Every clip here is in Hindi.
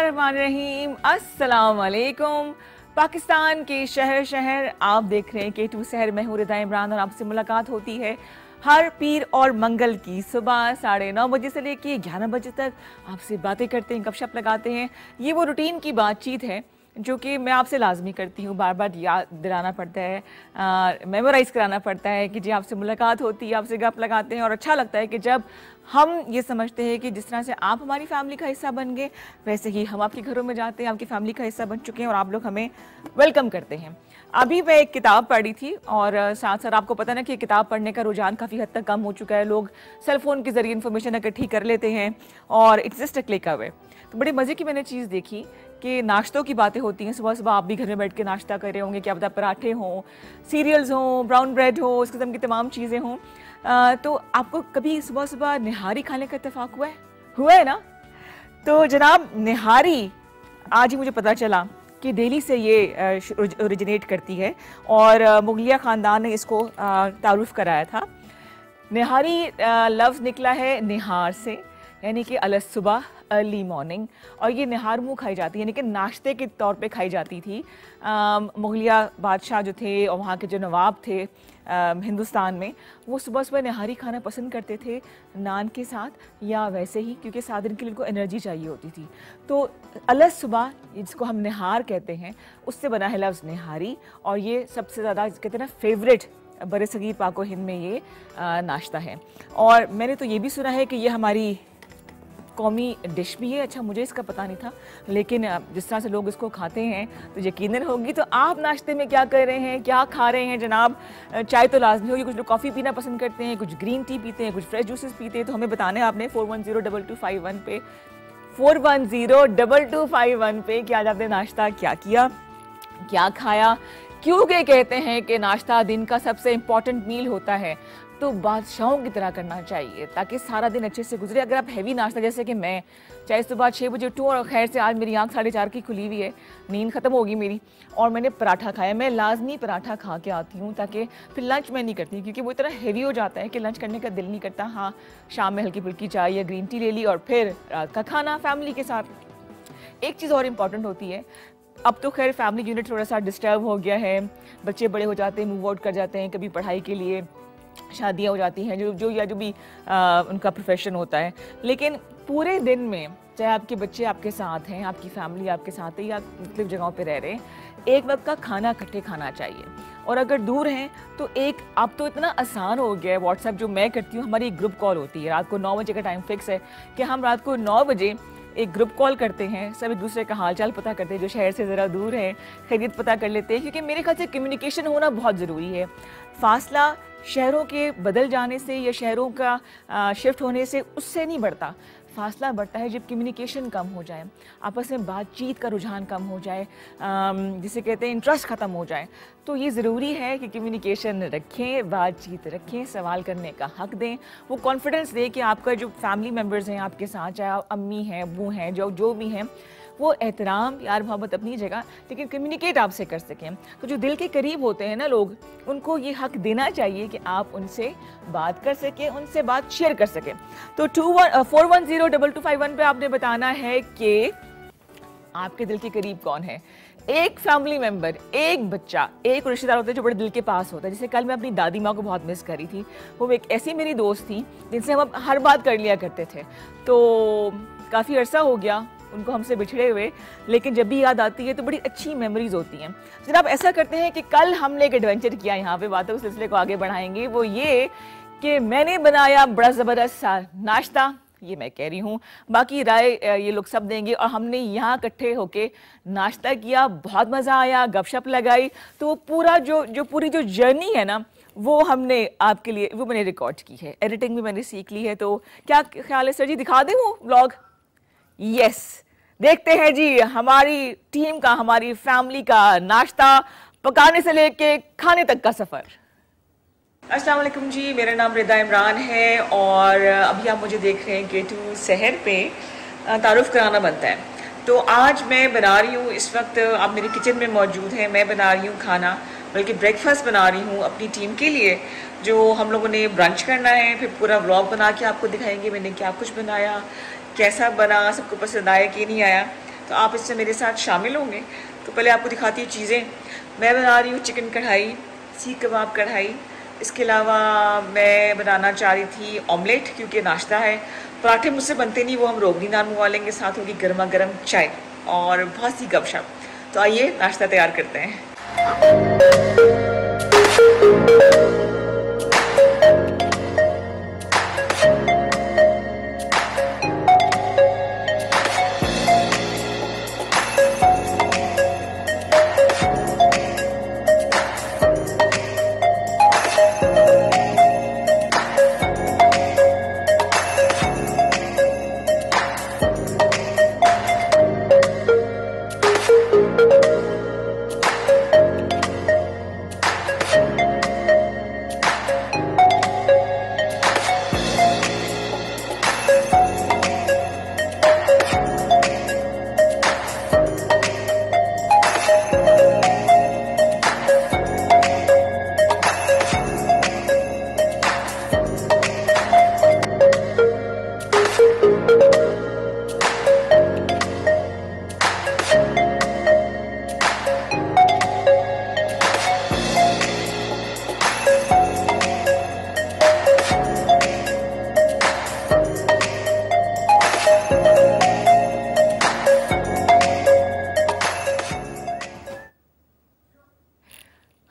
बिस्मिल्लाहिर्रहमानिर्रहीम, अस्सलाम वालेकुम। पाकिस्तान के शहर शहर आप देख रहे हैं K2 शहर में हूँ रिदा इमरान और आपसे मुलाकात होती है हर पीर और मंगल की सुबह 9:30 बजे से लेके 11 बजे तक। आपसे बातें करते हैं, गपशप लगाते हैं। ये वो रूटीन की बातचीत है जो कि मैं आपसे लाजमी करती हूँ, बार बार याद दिलाना पड़ता है, मेमोराइज़ कराना पड़ता है कि जी आपसे मुलाकात होती है, आपसे गप लगाते हैं और अच्छा लगता है कि जब हम ये समझते हैं कि जिस तरह से आप हमारी फैमिली का हिस्सा बन गए वैसे ही हम आपके घरों में जाते हैं, आपकी फैमिली का हिस्सा बन चुके हैं और आप लोग हमें वेलकम करते हैं। अभी मैं एक किताब पढ़ी थी और साथ साथ आपको पता ना कि किताब पढ़ने का रुझान काफ़ी हद तक कम हो चुका है। लोग सेल फ़ोन के ज़रिए इन्फॉर्मेशन इकट्ठी कर लेते हैं और it's just a click away. तो बड़ी मज़े की मैंने चीज़ देखी कि नाश्तों की बातें होती हैं। सुबह सुबह आप भी घर में बैठ के नाश्ता कर रहे होंगे, क्या पता पराठे हों, सीरियल्स हों, ब्राउन ब्रेड हो, इस किस्म की तमाम चीज़ें हों। तो आपको कभी सुबह सुबह निहारी खाने का इत्तेफाक हुआ है ना? तो जनाब निहारी आज ही मुझे पता चला कि दिल्ली से ये ओरिजिनेट करती है और मुगलिया ख़ानदान ने इसको तारुफ कराया था। निहारी लफ्ज़ निकला है निहार से, यानी कि अलस सुबह, अर्ली मॉर्निंग, और ये निहार मुँह खाई जाती है, यानी कि नाश्ते के तौर पे खाई जाती थी। मुगलिया बादशाह जो थे और वहाँ के जो नवाब थे हिंदुस्तान में, वो सुबह सुबह निहारी खाना पसंद करते थे नान के साथ या वैसे ही, क्योंकि 7 दिन के लिए उनको एनर्जी चाहिए होती थी। तो अलस सुबह जिसको हम निहार कहते हैं उससे बना है लफ्ज़ निहारी, और ये सबसे ज़्यादा कहते हैं ना फेवरेट बरसगीर पाको हिंद में ये नाश्ता है। और मैंने तो ये भी सुना है कि ये हमारी कौमी डिश भी है। अच्छा, मुझे इसका पता नहीं था, लेकिन जिस तरह से लोग इसको खाते हैं तो यकीनन होगी। तो आप नाश्ते में क्या कर रहे हैं, क्या खा रहे हैं जनाब? चाय तो लाजमी होगी, कुछ लोग कॉफ़ी पीना पसंद करते हैं, कुछ ग्रीन टी पीते हैं, कुछ फ्रेश जूसेस पीते हैं। तो हमें बताना है आपने 4102251 पे 4102251 पे कि आज आपने नाश्ता क्या किया, क्या खाया। क्योंकि कहते हैं कि नाश्ता दिन का सबसे इम्पॉर्टेंट मील होता है, तो बादशाहों की तरह करना चाहिए ताकि सारा दिन अच्छे से गुजरे। अगर आप हैवी नाश्ता, जैसे कि मैं चाहे सुबह 6 बजे उठूँ और खैर से आज मेरी आँख 4:30 की खुली हुई है, नींद ख़त्म होगी मेरी, और मैंने पराठा खाया, मैं लाजमी पराठा खा के आती हूँ ताकि फिर लंच मैं नहीं करती, क्योंकि वो इतना हैवी हो जाता है कि लंच करने का दिल नहीं करता। हाँ, शाम में हल्की फुल्की चाय या ग्रीन टी ले ली और फिर रात का खाना फैमिली के साथ। एक चीज़ और इम्पॉर्टेंट होती है, अब तो खैर फैमिली यूनिट थोड़ा सा डिस्टर्ब हो गया है, बच्चे बड़े हो जाते हैं, मूव आउट कर जाते हैं, कभी पढ़ाई के लिए, शादियाँ हो जाती हैं, जो जो भी उनका प्रोफेशन होता है। लेकिन पूरे दिन में चाहे आपके बच्चे आपके साथ हैं, आपकी फैमिली आपके साथ है या मुख्तलिफ जगहों पे रह रहे हैं, एक वक्त का खाना इकट्ठे खाना चाहिए। और अगर दूर हैं तो एक, अब तो इतना आसान हो गया है, व्हाट्सएप जो मैं करती हूँ, हमारी एक ग्रुप कॉल होती है रात को 9 बजे का टाइम फिक्स है कि हम रात को 9 बजे एक ग्रुप कॉल करते हैं, सब एक दूसरे का हालचाल पता करते हैं, जो शहर से ज़रा दूर है खैरियत पता कर लेते हैं, क्योंकि मेरे ख्याल से कम्युनिकेशन होना बहुत ज़रूरी है। फासला शहरों के बदल जाने से या शहरों का शिफ्ट होने से उससे नहीं बढ़ता, फासला बढ़ता है जब कम्युनिकेशन कम हो जाए, आपस में बातचीत का रुझान कम हो जाए, जिसे कहते हैं इंटरेस्ट ख़त्म हो जाए। तो ये ज़रूरी है कि कम्युनिकेशन रखें, बातचीत रखें, सवाल करने का हक़ दें, वो कॉन्फिडेंस दें कि आपका जो फैमिली मेम्बर्स हैं आपके साथ, चाहे अम्मी हैं, अब्बू हैं, जो भी हैं, वो एहतराम, प्यार मोहब्बत अपनी जगह, लेकिन कम्युनिकेट आपसे कर सकें। तो जो दिल के करीब होते हैं ना लोग, उनको ये हक़ देना चाहिए कि आप उनसे बात कर सकें, उनसे बात शेयर कर सकें। तो 4102251 पे आपने बताना है कि आपके दिल के करीब कौन है। एक फैमिली मेम्बर, एक बच्चा, एक रिश्तेदार होता है जो बड़े दिल के पास होता है। जैसे कल मैं अपनी दादी माँ को बहुत मिस करी थी, वो एक ऐसी मेरी दोस्त थी जिनसे हम हर बात कर लिया करते थे। तो काफ़ी अरसा हो गया उनको हमसे बिछड़े हुए, लेकिन जब भी याद आती है तो बड़ी अच्छी मेमोरीज होती हैं। जनाब ऐसा करते हैं कि कल हमने एक एडवेंचर किया, यहाँ पे बातों के सिलसिले को आगे बढ़ाएंगे। वो ये कि मैंने बनाया बड़ा ज़बरदस्त सा नाश्ता, ये मैं कह रही हूँ, बाकी राय ये लोग सब देंगे, और हमने यहाँ इकट्ठे होके नाश्ता किया, बहुत मज़ा आया, गपशप लगाई। तो वो पूरी जो जर्नी है ना, वो हमने आपके लिए वो मैंने रिकॉर्ड की है, एडिटिंग भी मैंने सीख ली है। तो क्या ख्याल है सर जी, दिखा दें वो व्लॉग? यस, देखते हैं जी हमारी टीम का, हमारी फैमिली का नाश्ता पकाने से लेके खाने तक का सफ़र। अस्सलाम वालेकुम जी, मेरा नाम रिदा इमरान है और अभी आप मुझे देख रहे हैं K2 शहर पे तारुफ कराना बनता है। तो आज मैं बना रही हूँ, इस वक्त आप मेरे किचन में मौजूद हैं, मैं बना रही हूँ खाना, बल्कि ब्रेकफास्ट बना रही हूँ अपनी टीम के लिए, जो हम लोगों ने ब्रंच करना है। फिर पूरा व्लॉग बना के आपको दिखाएंगे मैंने क्या कुछ बनाया, कैसा बना, सबको पसंद आया कि नहीं आया। तो आप इससे मेरे साथ शामिल होंगे। तो पहले आपको दिखाती हूँ चीज़ें। मैं बना रही हूँ चिकन कढ़ाई, सीख कबाब कढ़ाई। इसके अलावा मैं बनाना चाह रही थी ऑमलेट, क्योंकि नाश्ता है। पराठे मुझसे बनते नहीं, वो हम रोगनी नान मंगवा लेंगे। साथ होगी गर्मा गर्म चाय और बहुत सी गपशप। तो आइए नाश्ता तैयार करते हैं।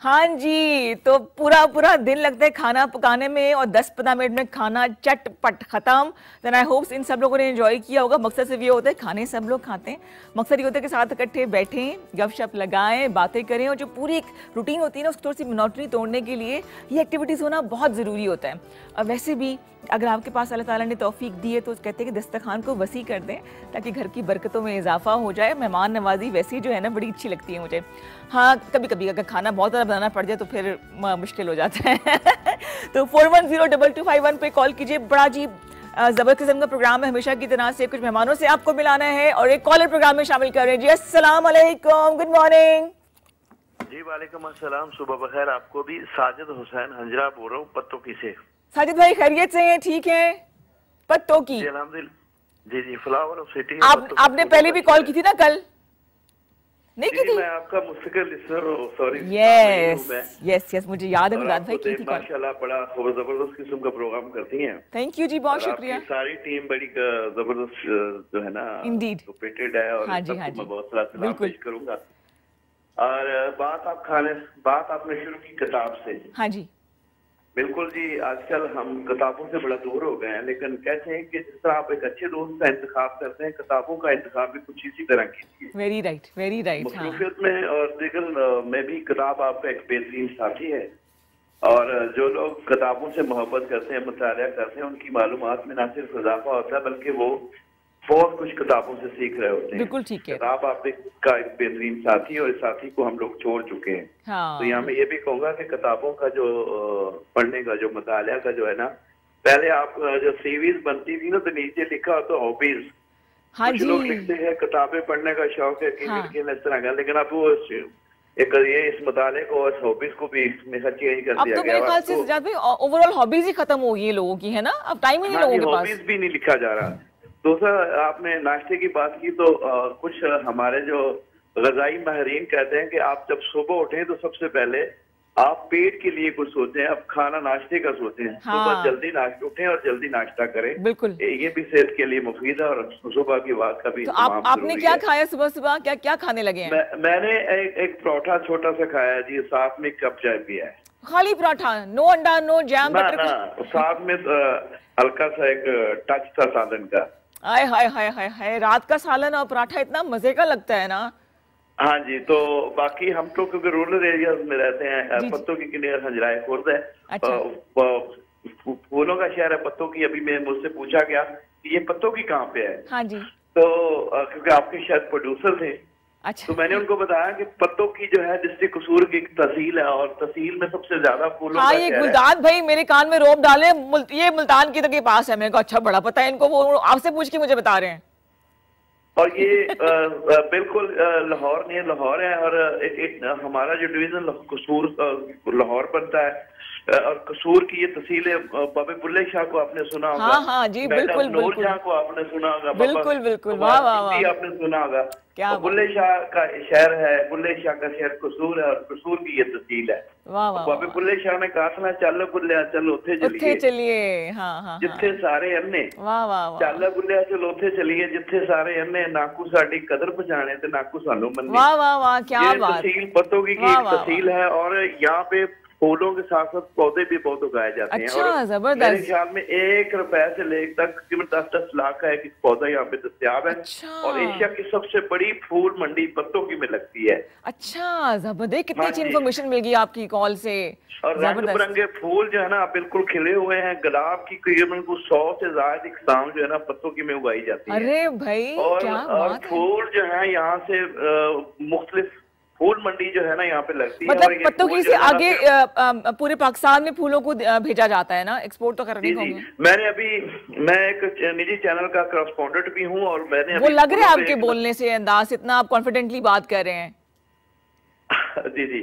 हाँ जी, तो पूरा पूरा दिन लगता है खाना पकाने में और 10-15 मिनट में खाना चटपट खत्म। देन आई होप्स इन सब लोगों ने एंजॉय किया होगा। मकसद सिर्फ ये होता है, खाने सब लोग खाते हैं, मकसद ये होता है कि साथ इकट्ठे बैठें, गपशप लगाएं, बातें करें। और जो पूरी एक रूटीन होती है ना, उसकी थोड़ी सी मोनोटनी तोड़ने के लिए ये एक्टिविटीज़ होना बहुत ज़रूरी होता है। और वैसे भी अगर आपके पास अल्लाह ताला ने तौफीक दी है तो कहते हैं कि दस्तरखान को वसी कर दें ताकि घर की बरकतों में इजाफा हो जाए। मेहमान नवाजी वैसे ही जो है ना बड़ी अच्छी लगती है मुझे। हाँ, कभी कभी अगर खाना बहुत ज़्यादा बनाना पड़ जाए तो फिर मुश्किल हो जाता है। तो 41022251 पे कॉल कीजिए। बड़ा जी ज़बरदस्त किस्म का प्रोग्राम है, हमेशा की तरह से कुछ मेहमानों से आपको मिलाना है और एक कॉलर प्रोग्राम में शामिल कर रहे हैं। जी अस्सलाम वालेकुम, गुड मॉर्निंग। जी वालेकुम अस्सलाम, सुबह बखैर। आपको भी। साजिद हुसैन हंजरा बोल रहा हूँ पत्तोकी से। साजिद भाई खैरियत से हैं? ठीक है। पत्तोकी जी अल्हम्दुलिल्लाह। जी फ्लावर ऑफ सिटी। आपने पहले भी कॉल की थी ना कल? नहीं की थी? मैं आपका मुस्तकिल लिसनर हूँ। सॉरी। यस यस, मुझे याद है मुराद भाई की थी कॉल। माशाल्लाह बड़ा जबरदस्त किस्म का प्रोग्राम करती हैं। थैंक यू जी, बहुत शुक्रिया। सारी टीम बड़ी जबरदस्त जो है ना इंडीड लोकेटेड है और हाँ जी, हाँ जी, मैं बहुत सारा सलाम पेश करूंगा। और बात आपने शुरू की किताब से। हाँ जी बिल्कुल जी। आजकल हम किताबों से बड़ा दूर हो गए हैं, लेकिन कहते हैं कि जिस तरह आप एक अच्छे दोस्त का इंतखाब करते हैं, किताबों का इंतखाब भी कुछ इसी तरह कीजिए। Very right. मसरूफियत में और दिगर में भी किताब आपका एक बेहतरीन साथी है। और जो लोग किताबों से मोहब्बत करते हैं, मुतालिया करते हैं, उनकी मालूमात में न सिर्फ इजाफा होता है बल्कि वो बहुत कुछ किताबों से सीख रहे होते हैं। बिल्कुल ठीक है। किताब आपका एक बेहतरीन साथी है और इस साथी को हम लोग छोड़ चुके हैं। हाँ। तो यहाँ मैं ये भी कहूंगा कि किताबों का जो पढ़ने का जो मुतालिया का जो है ना, पहले आप जो सीरीज बनती थी ना तो नीचे लिखा होता हॉबीज। हाँ कुछ लोग लिखते हैं किताबें पढ़ने का शौक है कि इस तरह का, लेकिन अब वो एक ये इस मुताले को इस हॉबीज को भी मेरा चेंज कर दिया गया। अब तो मेरे ख्याल से सजाद भाई ओवरऑल हॉबीज ही खत्म हो गई है लोगों की, है ना? अब टाइम ही नहीं लोगों के पास। हॉबीज भी नहीं लिखा जा रहा। दूसरा, आपने नाश्ते की बात की तो कुछ हमारे जो ग़ज़ाई माहिरीन कहते हैं कि आप जब सुबह उठें तो सबसे पहले आप पेट के लिए कुछ सोचें, अब खाना नाश्ते का सोचें। सुबह जल्दी उठें और जल्दी नाश्ता करें। बिल्कुल, ये भी सेहत के लिए मुफीद है और सुबह की बात का भी। तो आपने क्या खाया सुबह सुबह? क्या खाने लगे हैं? मैंने एक पराठा छोटा सा खाया जी, साथ में कप चाय पिया है। खाली पराठा, नो अंडा नो जैम बटर? साथ में हल्का सा एक टच था सालन का। हाय हाय हाय हाय हाय, रात का सालन और पराठा इतना मजे का लगता है ना। हाँ जी। तो बाकी हम तो क्योंकि रूरल एरियाज में रहते हैं, पत्तों की किनियर हंजराए खुर्द है। अच्छा। फूलों का शहर है पत्तों की। अभी मैं मुझसे पूछा गया कि ये पत्तों की कहाँ पे है। हाँ जी। तो क्योंकि आपके शायद प्रोड्यूसर थे। अच्छा। तो मैंने उनको बताया कि पत्तों की जो है डिस्ट्रिक्ट कसूर की तहसील है और तहसील में सबसे ज्यादा फूलों हाँ, ये गुलदान भाई मेरे कान में रोब डाले, ये मुल्तान की के पास है। मेरे को अच्छा बड़ा पता है इनको, वो आपसे पूछ के मुझे बता रहे हैं। और ये बिल्कुल लाहौर नहीं है, लाहौर है। और एक हमारा जो डिवीजन कसूर लाहौर बनता है, और कसूर की ये तहसील है। बाबा बुल्ले शाह को आपने सुना होगा। हाँ हाँ जी, बिल्कुल नूर बिल्कुल शाह को आपने सुना होगा। बिल्कुल बिल्कुल, वाह वाह वाह, आपने सुना होगा। क्या बुल्ले शाह का शहर है, बुल्ले शाह का शहर कसूर है और कसूर की ये तहसील है। वाह वाह, बाबा बुल्ले शाह ने कहा था ना, चल बुल्ले चल उथे चलिए, हाँ हाँ, जिथे सारे अन्ने, वाह वाह वाह, चल बुल्ले चल उथे चलिए जिथे सारे अन्ने, नाकू साडी कदर पहचाने ते नाकू सानू मन्ने। वाह वाह वाह, क्या बात। तहसील पत्तोगी की एक तहसील है और यहाँ पे फूलों के साथ साथ पौधे भी बहुत उगाए जाते हैं। अच्छा, और जबरदस्त। मेरे ख्याल में 1 रुपए से लेकर तक 10-10 लाख का एक पौधा यहाँ पे दस्तियाब है। अच्छा। और एशिया की सबसे बड़ी फूल मंडी पत्तों की में लगती है। अच्छा, जबरदस्त, कितनी अच्छी इन्फॉर्मेशन मिल गई आपकी कॉल से। और रंग बिरंगे फूल जो है ना बिल्कुल खिले हुए हैं। गुलाब की करीबन 100 से ज्यादा इकसाम जो है ना पत्तों की में उगाई जाती है। अरे भाई, क्या और बात है। फूल जो है यहाँ से मुख्तलिफ फूल मंडी जो है ना यहाँ पे लगती है। मतलब पत्तों की से आगे पूरे पाकिस्तान में फूलों को भेजा जाता है ना, एक्सपोर्ट तो करने को। मैं एक निजी चैनल का करस्पॉन्डेंट भी हूँ और मैंने वो लग रहा है आपके बोलने से अंदाज, इतना आप कॉन्फिडेंटली बात कर रहे हैं। जी जी,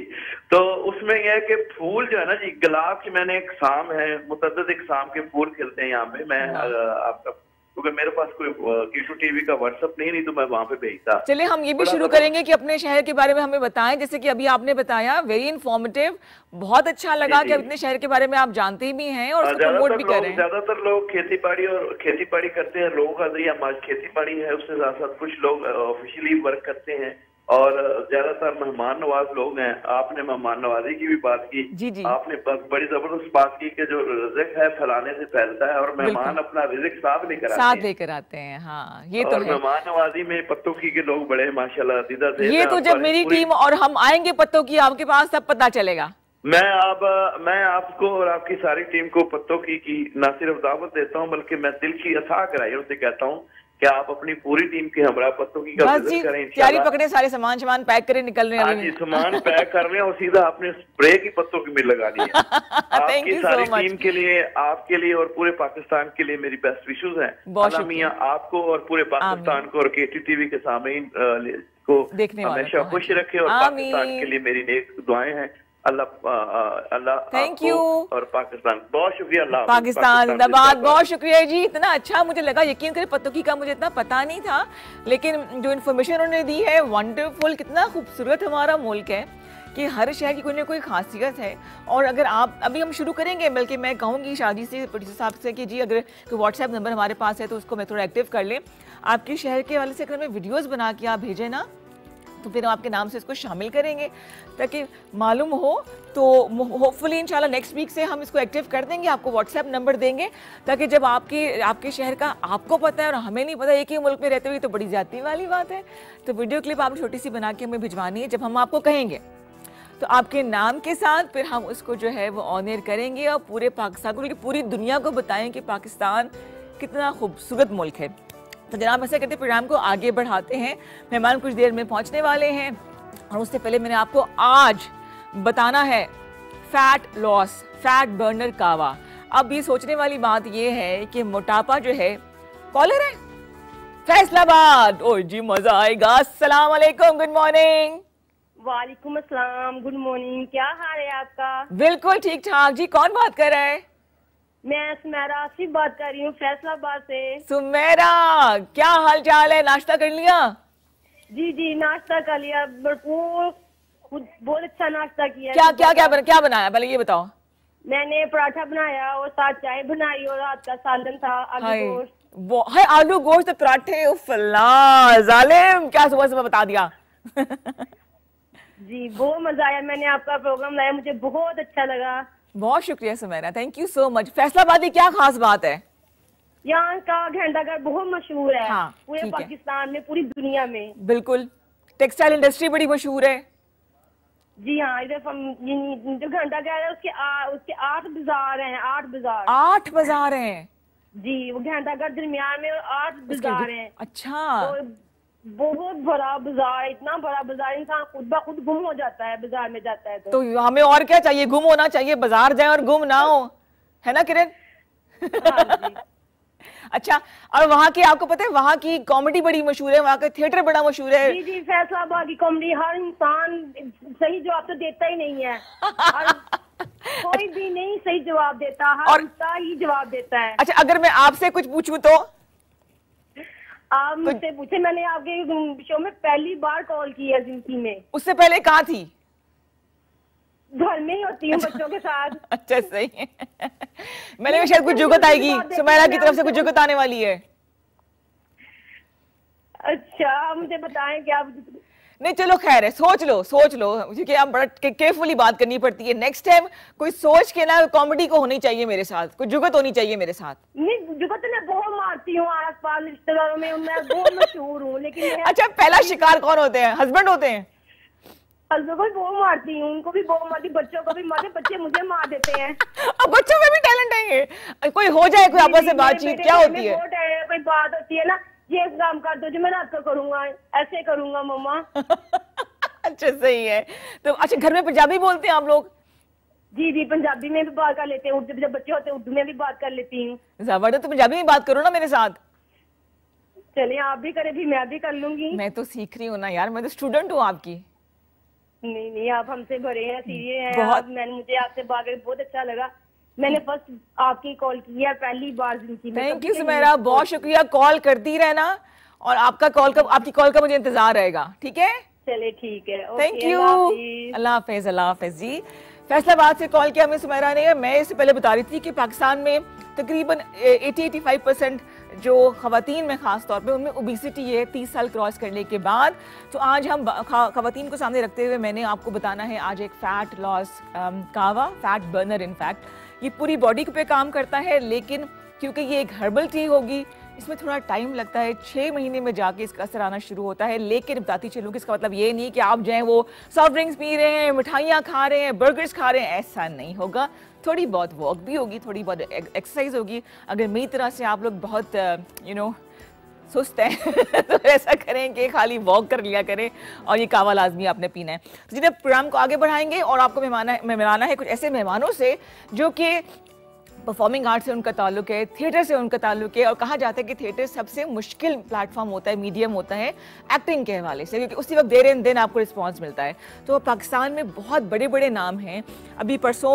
तो उसमें यह है कि फूल जो है ना जी, गुलाब की मैंने एक शाम है, मुतअद्दिद इकसाम के फूल खिलते हैं यहाँ पे। मैं आपका, क्योंकि मेरे पास कोई Q2 TV का व्हाट्सएप नहीं तो मैं वहां पे भेजता। चलिए हम ये भी शुरू करेंगे कि अपने शहर के बारे में हमें बताएं, जैसे कि अभी आपने बताया, वेरी इन्फॉर्मेटिव, बहुत अच्छा लगा कि अपने शहर के बारे में आप जानते भी हैं और उसको प्रमोट भी कर रहे हैं। ज्यादातर लोग खेती बाड़ी करते हैं। लोगों का जरिया खेती बाड़ी है, उससे साथ साथ कुछ लोग ऑफिशियली वर्क करते हैं और ज्यादातर मेहमान नवाज लोग हैं। आपने मेहमान नवाजी की भी बात की। जी जी, आपने बड़ी जबरदस्त बात की कि जो रिज़्क है फैलाने से फैलता है और मेहमान अपना रिज़्क साथ लेकर आते हैं। हाँ, ये तो और है। मेहमान नवाजी में पत्तों की के लोग बड़े माशाल्लाह दीदा से। ये तो जब मेरी टीम और हम आएंगे पत्तों की आपके पास, तब पता चलेगा। मैं आपको और आपकी सारी टीम को पत्तों की न सिर्फ दावत देता हूँ बल्कि मैं दिल की अथाह गहराइयों से कहता हूँ कि आप अपनी पूरी टीम के हमरा पत्तों की का विजिट करें। तैयारी पकड़े, सारे सामान पैक करें, निकल रहे हैं। हाँ जी, सामान पैक कर रहे हैं और सीधा आपने स्प्रे की पत्तों की मिल लगानी है। आपकी सारी टीम के लिए, आपके लिए और पूरे पाकिस्तान के लिए मेरी बेस्ट विशेस हैं। अल्लाह मियां आपको और पूरे पाकिस्तान को और KT TV के सामईन को हमेशा खुश रखे और पाकिस्तान के लिए मेरी नेक दुआएं हैं। अल्लाह थैंक यू। और पाकिस्तान, बहुत शुक्रिया। पाकिस्तान जिंदाबाद, बहुत शुक्रिया जी। इतना अच्छा मुझे लगा, यकीन करें पत्तोकी का मुझे इतना पता नहीं था, लेकिन जो इन्फॉर्मेशन उन्होंने दी है वंडरफुल। कितना खूबसूरत हमारा मुल्क है कि हर शहर की कोई ना कोई खासियत है। और अगर आप, अभी हम शुरू करेंगे, बल्कि मैं कहूँगी शादी से प्रोड्यूसर साहब से कि जी अगर कोई व्हाट्सएप नंबर हमारे पास है तो उसको मैं थोड़ा एक्टिव कर लें। आपके शहर के वाले से अगर मैं वीडियोज़ बना के आप भेजें ना, तो फिर हम आपके नाम से इसको शामिल करेंगे ताकि मालूम हो। तो होपफुली इंशाल्लाह नेक्स्ट वीक से हम इसको एक्टिव कर देंगे, आपको व्हाट्सएप नंबर देंगे ताकि जब आपके शहर का आपको पता है और हमें नहीं पता, एक ही मुल्क में रहते हुए तो बड़ी ज़्यादती वाली बात है। तो वीडियो क्लिप आप छोटी सी बना के हमें भिजवानी है। जब हम आपको कहेंगे तो आपके नाम के साथ फिर हम उसको जो है वो ऑन एयर करेंगे और पूरे पाकिस्तान को, पूरी दुनिया को बताएं कि पाकिस्तान कितना खूबसूरत मुल्क है। तो जनाब ऐसा करते प्रोग्राम को आगे बढ़ाते हैं। मेहमान कुछ देर में पहुंचने वाले हैं और उससे पहले मैंने आपको आज बताना है फैट लॉस, फैट बर्नर कावा। अब ये सोचने वाली बात ये है कि मोटापा जो है, कॉलर है फैसलाबाद, ओ जी मजा आएगा। अस्सलाम वालेकुम, गुड मॉर्निंग। वालेकुम अस्सलाम, गुड मॉर्निंग, क्या हाल है आपका? बिल्कुल ठीक ठाक जी। कौन बात कर रहा है? मैं सुमेरा आसिफ बात कर रही हूँ फैसलाबाद से। सुमेरा, क्या हाल चाल है? नाश्ता कर लिया? जी जी, नाश्ता कर लिया, भरपूर, बहुत अच्छा नाश्ता किया। क्या बनाया पहले ये बताओ। मैंने पराठा बनाया और साथ चाय बनाई और रात का सालन था आलू गोश्त। है आलू गोश्त पराठे, जालिम, क्या सुबह सुबह बता दिया। जी बहुत मजा आया, मैंने आपका प्रोग्राम लाया, मुझे बहुत अच्छा लगा। बहुत शुक्रिया Sumera, thank you so much. फैसलाबादी क्या खास बात है? यहाँ का घंटाघर बहुत मशहूर है। हाँ, पूरे पाकिस्तान में, पूरी दुनिया में। बिल्कुल, टेक्सटाइल इंडस्ट्री बड़ी मशहूर है। जी हाँ, इधर जो घंटाघर है उसके 8 बाजार हैं। 8 बाजार हैं जी, वो घंटाघर दरमियान में 8 बाजार हैं। अच्छा, तो बहुत बड़ा बाजार, इतना बड़ा बाजार, इंसान खुद ब खुद गुम हो जाता है बाजार में जाता है तो हमें और क्या चाहिए? गुम होना चाहिए, बाजार जाए और गुम ना हो, है ना किरण? हाँ, अच्छा, और वहाँ की, आपको पता है वहाँ की कॉमेडी बड़ी मशहूर है, वहाँ का थिएटर बड़ा मशहूर है। जी जी, फैसलाबाद की कॉमेडी, हर इंसान सही जवाब तो देता ही नहीं है। कोई भी नहीं सही जवाब देता, हर और उल्टा ही जवाब देता है। अच्छा, अगर मैं आपसे कुछ पूछूं तो? आप मुझसे पूछे, मैंने आपके शो में पहली बार कॉल की है जिंदगी में। उससे पहले कहाँ थी? घर में ही होती हूँ बच्चों के साथ। अच्छा, सही है। मैंने शायद कुछ जुगत आएगी, सुमैरा की तरफ से कुछ जुगत आने वाली है। अच्छा, मुझे बताएं क्या? नहीं चलो खैर है, सोच लो क्योंकि आप बड़ा केयरफुली बात करनी पड़ती है। नेक्स्ट टाइम कोई सोच के ना, कॉमेडी को होनी चाहिए मेरे साथ, कोई जुगत होनी चाहिए मेरे साथ। नहीं, जुगत मैं बहुत मारती हूँ आस पास रिश्तेदारों में, मैं बहुत मशहूर हूँ, लेकिन अच्छा, पहला शिकार कौन होते हैं? हस्बैंड होते हैं? हस्बैंड को भी बहुत मारती हूँ, उनको भी बहुत मारती, बच्चों को भी मारती, बच्चे मुझे मार देते हैं। अब बच्चों में भी टैलेंट है? कोई हो जाए, कोई आपस में बातचीत क्या होती है? कोई बात होती है ना, ये काम कर दो जो मैं रात को करूंगा, ऐसे करूंगा मम्मा। अच्छा, सही है। तो अच्छा, घर में पंजाबी बोलते हैं आप लोग? जी जी, पंजाबी में भी बात कर लेते हैं, उर्दू जब बच्चे होते हैं उर्दू में भी बात कर लेती हूँ। जबरदस्त, तो पंजाबी में बात करो ना मेरे साथ। चलिए, आप भी करें भी मैं भी कर लूंगी। मैं तो सीख रही हूँ ना यार, मैं तो स्टूडेंट हूँ आपकी। नहीं नहीं, आप हमसे भरे हैं, सीरियस हैं बहुत। मैंने, मुझे आपसे बात करके बहुत अच्छा लगा। मैंने फर्स्ट आपकी कॉल की है, पहली बार जिंदगी में। थैंक यू सुमैरा, बहुत शुक्रिया। कॉल करती रहना, और आपकी कॉल का मुझे इंतजार रहेगा, ठीक है? चले ठीक है, थैंक यू, अल्लाह हाफिज। अल्लाह हाफिज जी। फैसलाबाद से कॉल किया हमें सुमैरा ने। मैं इससे पहले बता रही थी कि पाकिस्तान में तकरीबन 80-85% जो खवातीन में ख़ास तौर पे उनमें ओबेसिटी है 30 साल क्रॉस करने के बाद। तो आज हम खवातीन को सामने रखते हुए मैंने आपको बताना है आज एक फ़ैट लॉस कावा, फैट बर्नर। इनफैक्ट ये पूरी बॉडी पे काम करता है, लेकिन क्योंकि ये एक हर्बल टी होगी, इसमें थोड़ा टाइम लगता है, 6 महीने में जाके इसका असर आना शुरू होता है। लेकिन बताती चलूँ कि इसका मतलब ये नहीं कि आप जो है वो सॉफ्ट ड्रिंक्स पी रहे हैं, मिठाइयाँ खा रहे हैं, बर्गर्स खा रहे हैं, ऐसा नहीं होगा। थोड़ी बहुत वॉक भी होगी, थोड़ी बहुत एक्सरसाइज होगी। अगर मेरी तरह से आप लोग बहुत सुस्त हैं तो ऐसा करें कि खाली वॉक कर लिया करें, और ये कावा लाजमी आपने पीना है। तो जिन्हें प्रोग्राम को आगे बढ़ाएंगे और आपको मिलाना है कुछ ऐसे मेहमानों से जो कि परफॉर्मिंग आर्ट से उनका ताल्लुक है, थिएटर से उनका ताल्लुक है, और कहा जाता है कि थिएटर सबसे मुश्किल प्लेटफॉर्म होता है, मीडियम होता है एक्टिंग के हवाले से, क्योंकि उसी वक्त देर इन दिन आपको रिस्पांस मिलता है। तो पाकिस्तान में बहुत बड़े बड़े नाम हैं। अभी परसों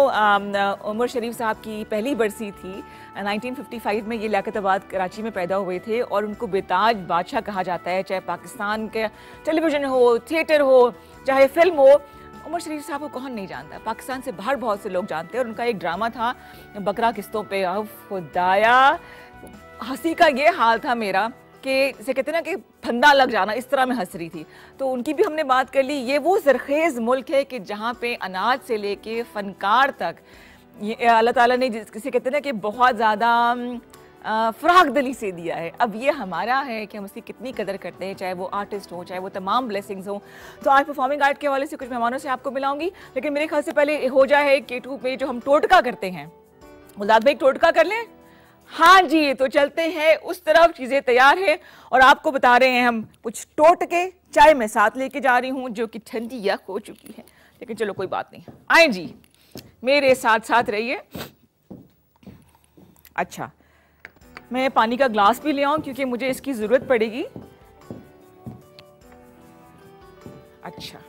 उमर शरीफ साहब की पहली बरसी थी, 1955 में ये लियाकताबाद कराची में पैदा हुए थे, और उनको बेताज बादशाह कहा जाता है। चाहे पाकिस्तान के टेलीविज़न हो, थिएटर हो, चाहे फिल्म हो, उमर शरीफ साहब को कौन नहीं जानता। पाकिस्तान से बाहर बहुत से लोग जानते हैं, और उनका एक ड्रामा था बकरा किस्तों पे, खुदाया हंसी का ये हाल था मेरा कि जैसे कहते हैं ना कि फंदा लग जाना, इस तरह मैं हंस रही थी। तो उनकी भी हमने बात कर ली। ये वो ज़रखेज़ मुल्क है कि जहाँ पे अनाज से लेके फ़नकार तक ये अल्लाह ताला ने जिसे कहते हैं ना कि बहुत ज़्यादा फ़राग दिली से दिया है। अब ये हमारा है कि हम उसकी कितनी कदर करते हैं, चाहे वो आर्टिस्ट हो, चाहे वो तमाम ब्लेसिंग्स हो। तो आज परफॉर्मिंग आर्ट के हवाले से कुछ मेहमानों से आपको मिलाऊंगी, लेकिन मेरे ख्याल से पहले हो जाए K2 पे जो हम टोटका करते हैं। गुलदाद भाई, टोटका कर लें? हाँ जी, तो चलते हैं उस तरफ। चीज़ें तैयार है और आपको बता रहे हैं हम कुछ टोटके। चाय मैं साथ लेके जा रही हूँ जो कि ठंडी या हो चुकी है, लेकिन चलो कोई बात नहीं। आए जी, मेरे साथ साथ रहिए। अच्छा, मैं पानी का ग्लास भी ले आऊं क्योंकि मुझे इसकी जरूरत पड़ेगी। अच्छा,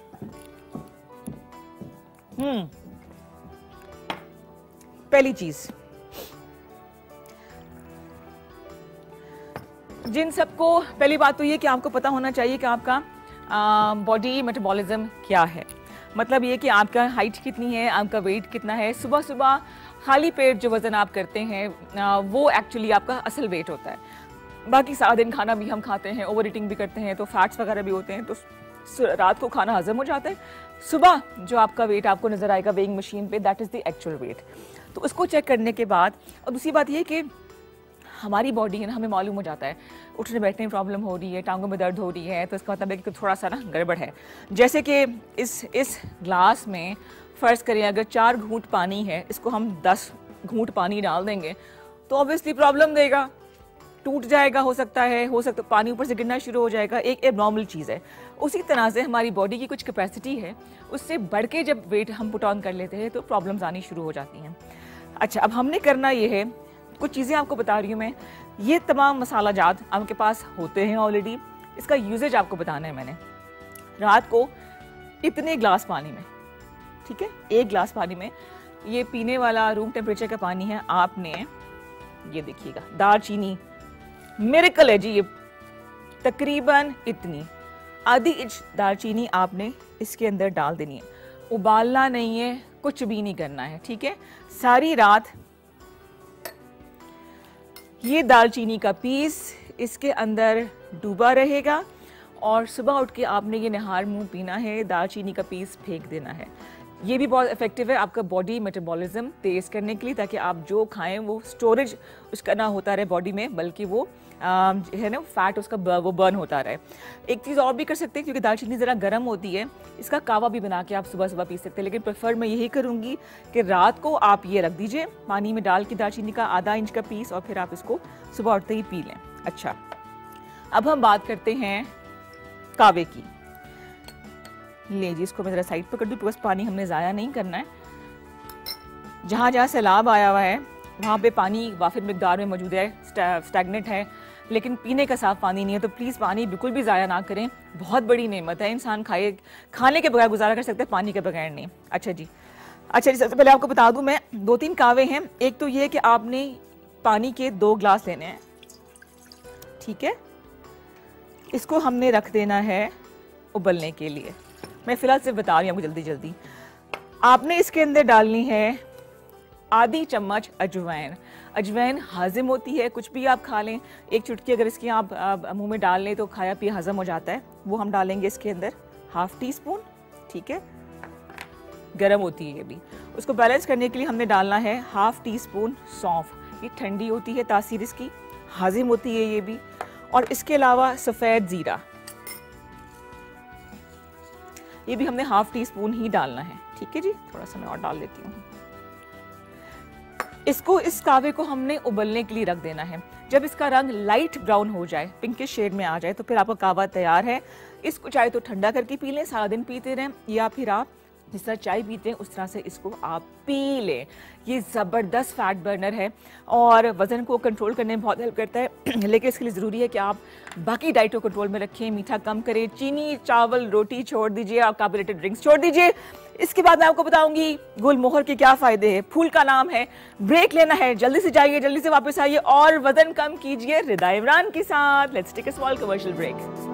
पहली चीज, जिन सबको पहली बात तो ये कि आपको पता होना चाहिए कि आपका बॉडी मेटाबॉलिज्म क्या है। मतलब ये कि आपका हाइट कितनी है, आपका वेट कितना है। सुबह सुबह खाली पेट जो वज़न आप करते हैं वो एक्चुअली आपका असल वेट होता है। बाकी सारा दिन खाना भी हम खाते हैं, ओवर ईटिंग भी करते हैं, तो फैट्स वगैरह भी होते हैं, तो रात को खाना हजम हो जाता है। सुबह जो आपका वेट आपको नज़र आएगा वेइंग मशीन पे, that is the actual wait. तो उसको चेक करने के बाद, और दूसरी बात ये कि हमारी बॉडी है ना, हमें मालूम हो जाता है उठने बैठने में प्रॉब्लम हो रही है, टांगों में दर्द हो रही है, तो इसका मतलब है कि थोड़ा सा ना गड़बड़ है। जैसे कि इस ग्लास में फ़र्ज़ करें अगर 4 घूंट पानी है, इसको हम 10 घूंट पानी डाल देंगे तो ऑब्वियसली प्रॉब्लम देगा, टूट जाएगा, हो सकता पानी ऊपर से गिरना शुरू हो जाएगा। एक एबनॉर्मल चीज़ है। उसी तरह से हमारी बॉडी की कुछ कैपेसिटी है, उससे बढ़ के जब वेट हम पुट ऑन कर लेते हैं तो प्रॉब्लम्स आनी शुरू हो जाती हैं। अच्छा, अब हमने करना ये है, कुछ चीज़ें आपको बता रही हूँ मैं। ये तमाम मसाला जात आपके पास होते हैं ऑलरेडी, इसका यूजेज आपको बताना है मैंने। रात को इतने ग्लास पानी में, ठीक है, 1 गिलास पानी में ये पीने वाला रूम टेम्परेचर का पानी है। आपने ये देखिएगा दालचीनी, मिरेकल है जी, ये तकरीबन इतनी आधी इंच दालचीनी आपने इसके अंदर डाल देनी है। उबालना नहीं है, कुछ भी नहीं करना है, ठीक है। सारी रात ये दालचीनी का पीस इसके अंदर डूबा रहेगा और सुबह उठ के आपने ये निहार मुंह पीना है, दालचीनी का पीस फेंक देना है। ये भी बहुत इफेक्टिव है आपका बॉडी मेटाबॉलिज्म तेज़ करने के लिए, ताकि आप जो खाएं वो स्टोरेज उसका ना होता रहे बॉडी में, बल्कि वो है ना फैट उसका वो बर्न होता रहे। एक चीज़ और भी कर सकते हैं, क्योंकि दालचीनी ज़रा गर्म होती है, इसका कावा भी बना के आप सुबह सुबह पी सकते हैं। लेकिन प्रेफर मैं यही करूँगी कि रात को आप ये रख दीजिए पानी में डाल के दालचीनी का आधा इंच का पीस, और फिर आप इसको सुबह उठते ही पी लें। अच्छा, अब हम बात करते हैं कावे की। ले जी, इसको मैं ज़रा साइड पर कर दूँ, बिकॉज पानी हमने ज़ाया नहीं करना है। जहाँ जहाँ सैलाब आया हुआ है वहाँ पे पानी वाफिर मिकदार में मौजूद है, स्टैगनेट है, लेकिन पीने का साफ पानी नहीं है। तो प्लीज़ पानी बिल्कुल भी ज़ाया ना करें, बहुत बड़ी नेमत है, इंसान खाने के बगैर गुजारा कर सकते हैं, पानी के बगैर नहीं। अच्छा जी, सबसे पहले आपको बता दूँ मैं 2-3 कावे हैं। एक तो ये कि आपने पानी के 2 गिलास लेने हैं, ठीक है। इसको हमने रख देना है उबलने के लिए। मैं फ़िलहाल सिर्फ बता रही हूँ आपको जल्दी जल्दी। आपने इसके अंदर डालनी है आधी चम्मच अजवाइन। अजवाइन हाजिम होती है, कुछ भी आप खा लें, एक चुटकी अगर इसकी आप मुंह में डाल लें तो खाया पिया हजम हो जाता है। वो हम डालेंगे इसके अंदर 1/2 टीस्पून, ठीक है। गर्म होती है ये भी। उसको बैलेंस करने के लिए हमने डालना है 1/2 टीस्पून सौंफ। ये ठंडी होती है, तासीर इसकी हाजिम होती है ये भी। और इसके अलावा सफ़ेद ज़ीरा, ये भी हमने 1/2 टीस्पून ही डालना है, ठीक है जी। थोड़ा सा मैं और डाल देती हूँ। इसको, इस कावे को हमने उबलने के लिए रख देना है। जब इसका रंग लाइट ब्राउन हो जाए, पिंकिश शेड में आ जाए, तो फिर आपका कावा तैयार है। इसको चाहे तो ठंडा करके पी लें, सारा दिन पीते रहें, या फिर आप जिस तरह चाय पीते हैं उस तरह से इसको आप पी लें। ये ज़बरदस्त फैट बर्नर है और वज़न को कंट्रोल करने में बहुत हेल्प करता है। लेकिन इसके लिए ज़रूरी है कि आप बाकी डाइट को कंट्रोल में रखें, मीठा कम करें, चीनी, चावल, रोटी छोड़ दीजिए, और कार्बोरेटेड ड्रिंक्स छोड़ दीजिए। इसके बाद मैं आपको बताऊंगी गुलमोहर के क्या फ़ायदे हैं। फूल का नाम है। ब्रेक लेना है, जल्दी से जाइए, जल्दी से वापस आइए और वज़न कम कीजिए रिदा इमरान के साथ। Let's take a small commercial break.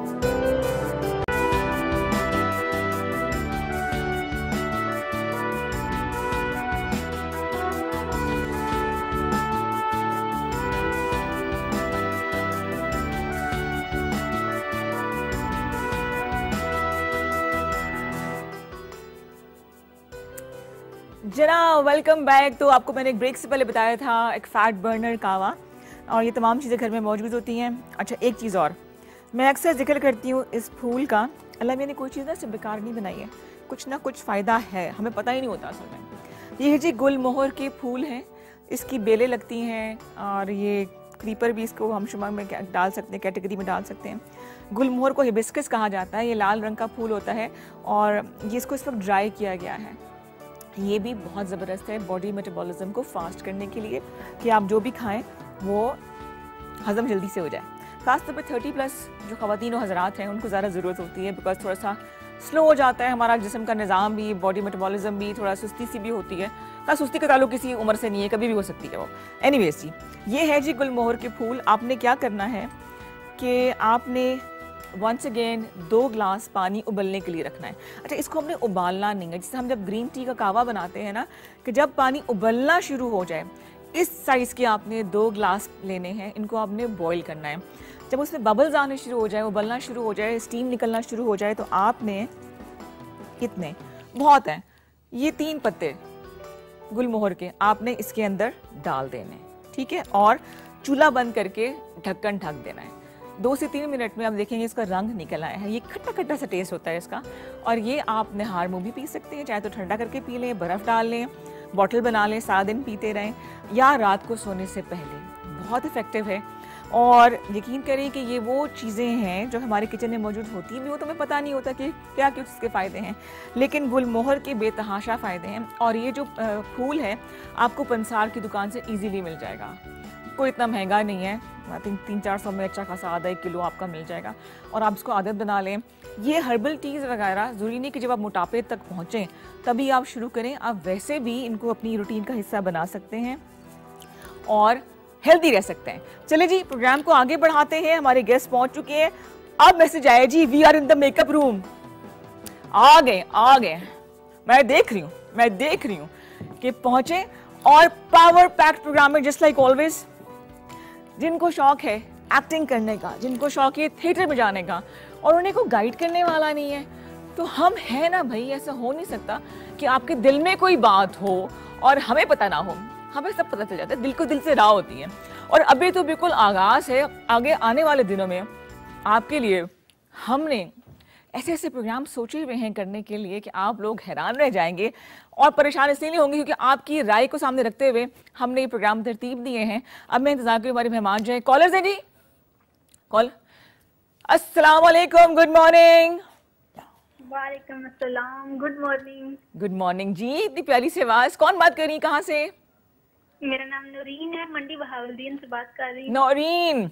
जनाब वेलकम बैक। तो आपको मैंने एक ब्रेक से पहले बताया था एक फ़ैट बर्नर कावा, और ये तमाम चीज़ें घर में मौजूद होती हैं। अच्छा, एक चीज़ और मैं अक्सर जिक्र करती हूँ इस फूल का। अल्लाह मैंने कोई चीज़ ना सिर्फ बेकार नहीं बनाई है, कुछ ना कुछ फ़ायदा है, हमें पता ही नहीं होता असल में। ये जी गुलमोहर के फूल हैं, इसकी बेलें लगती हैं, और ये क्रीपर भी इसको हम शुमार में डाल सकते हैं, कैटेगरी में डाल सकते हैं। गुलमोहर को हिबिस्कस कहा जाता है, ये लाल रंग का फूल होता है, और ये इसको इस वक्त ड्राई किया गया है। ये भी बहुत ज़बरदस्त है बॉडी मेटाबॉलिज्म को फास्ट करने के लिए, कि आप जो भी खाएं वो हज़म जल्दी से हो जाए। ख़ासतौर पर 30+ जो ख़वातीन और हज़रात हैं उनको ज़्यादा ज़रूरत होती है, बिकॉज थोड़ा सा स्लो हो जाता है हमारा जिस्म का निज़ाम भी, बॉडी मेटाबॉलिज्म भी, थोड़ा सुस्ती सी भी होती है। का सुस्ती का ताल्लुक किसी उम्र से नहीं है, कभी भी हो सकती है वो। एनीवेज जी, ये है जी गुलमोहर के फूल। आपने क्या करना है कि आपने वंस अगेन 2 गिलास पानी उबलने के लिए रखना है। अच्छा, इसको हमने उबालना नहीं है, जैसे हम जब ग्रीन टी का कावा बनाते हैं ना, कि जब पानी उबलना शुरू हो जाए, इस साइज़ के आपने 2 गिलास लेने हैं, इनको आपने बॉईल करना है। जब उसमें बबल्स आने शुरू हो जाए, उबलना शुरू हो जाए, स्टीम निकलना शुरू हो जाए, तो आपने कितने, बहुत हैं, ये 3 पत्ते गुलमोहर के आपने इसके अंदर डाल देने, ठीक है। और चूल्हा बंद करके ढक्कन ढक देना है। 2 से 3 मिनट में आप देखेंगे इसका रंग निकल आया है। ये खट्टा खट्टा सा टेस्ट होता है इसका, और ये आप निहार मुँह भी पी सकते हैं, चाहे तो ठंडा करके पी लें, बर्फ़ डाल लें, बॉटल बना लें, सारा दिन पीते रहें, या रात को सोने से पहले। बहुत इफ़ेक्टिव है, और यकीन करें कि ये वो चीज़ें हैं जो हमारे किचन में मौजूद होती हैं, वो तुम्हें पता नहीं होता कि क्या कुछ इसके फ़ायदे हैं, लेकिन गुलमोहर के बेतहाशा फ़ायदे हैं। और ये जो फूल है आपको पंसार की दुकान से ईजीली मिल जाएगा, कोई इतना महंगा नहीं है, आई थिंक 300-400 में अच्छा खासा आधा 1 किलो आपका मिल जाएगा और आप इसको आदत बना लें। ये हर्बल टीज़ वगैरह ज़रूरी नहीं कि जब आप मोटापे तक पहुँचें तभी आप शुरू करें, आप वैसे भी इनको अपनी रूटीन का हिस्सा बना सकते हैं और हेल्दी रह सकते हैं। चले जी प्रोग्राम को आगे बढ़ाते हैं, हमारे गेस्ट पहुँच चुके हैं। अब मैसेज आया जी, we are in the makeup room. आ गए, मैं देख रही हूँ कि पहुंचे और पावर पैक्ड प्रोग्राम में जस्ट लाइक ऑलवेज। जिनको शौक है एक्टिंग करने का, जिनको शौक है थिएटर में जाने का और उन्हें को गाइड करने वाला नहीं है, तो हम है ना भाई। ऐसा हो नहीं सकता कि आपके दिल में कोई बात हो और हमें पता ना हो। हमें सब पता चल जाता है, दिल को दिल से राह होती है। और अभी तो बिल्कुल आगाज है, आगे आने वाले दिनों में आपके लिए हमने ऐसे ऐसे प्रोग्राम सोचे हुए हैं करने के लिए कि आप लोग हैरान रह जाएंगे और परेशान इसलिए नहीं होंगे क्योंकि आपकी राय को सामने रखते हुए हमने ये प्रोग्राम तरतीब दिए हैं। अब मैं इंतजार करूं हमारे मेहमान जो है। कॉलर्स हैं जी, कॉल। अस्सलाम वालेकुम, गुड मॉर्निंग। वालेकुम अस्सलाम, गुड मॉर्निंग। गुड मॉर्निंग जी, इतनी प्यारी सी आवाज। कौन बात कर रही है, कहाँ से? मेरा नाम नौरीन है, मंडी बहावलदीन से बात कर रही हूँ। नौरीन,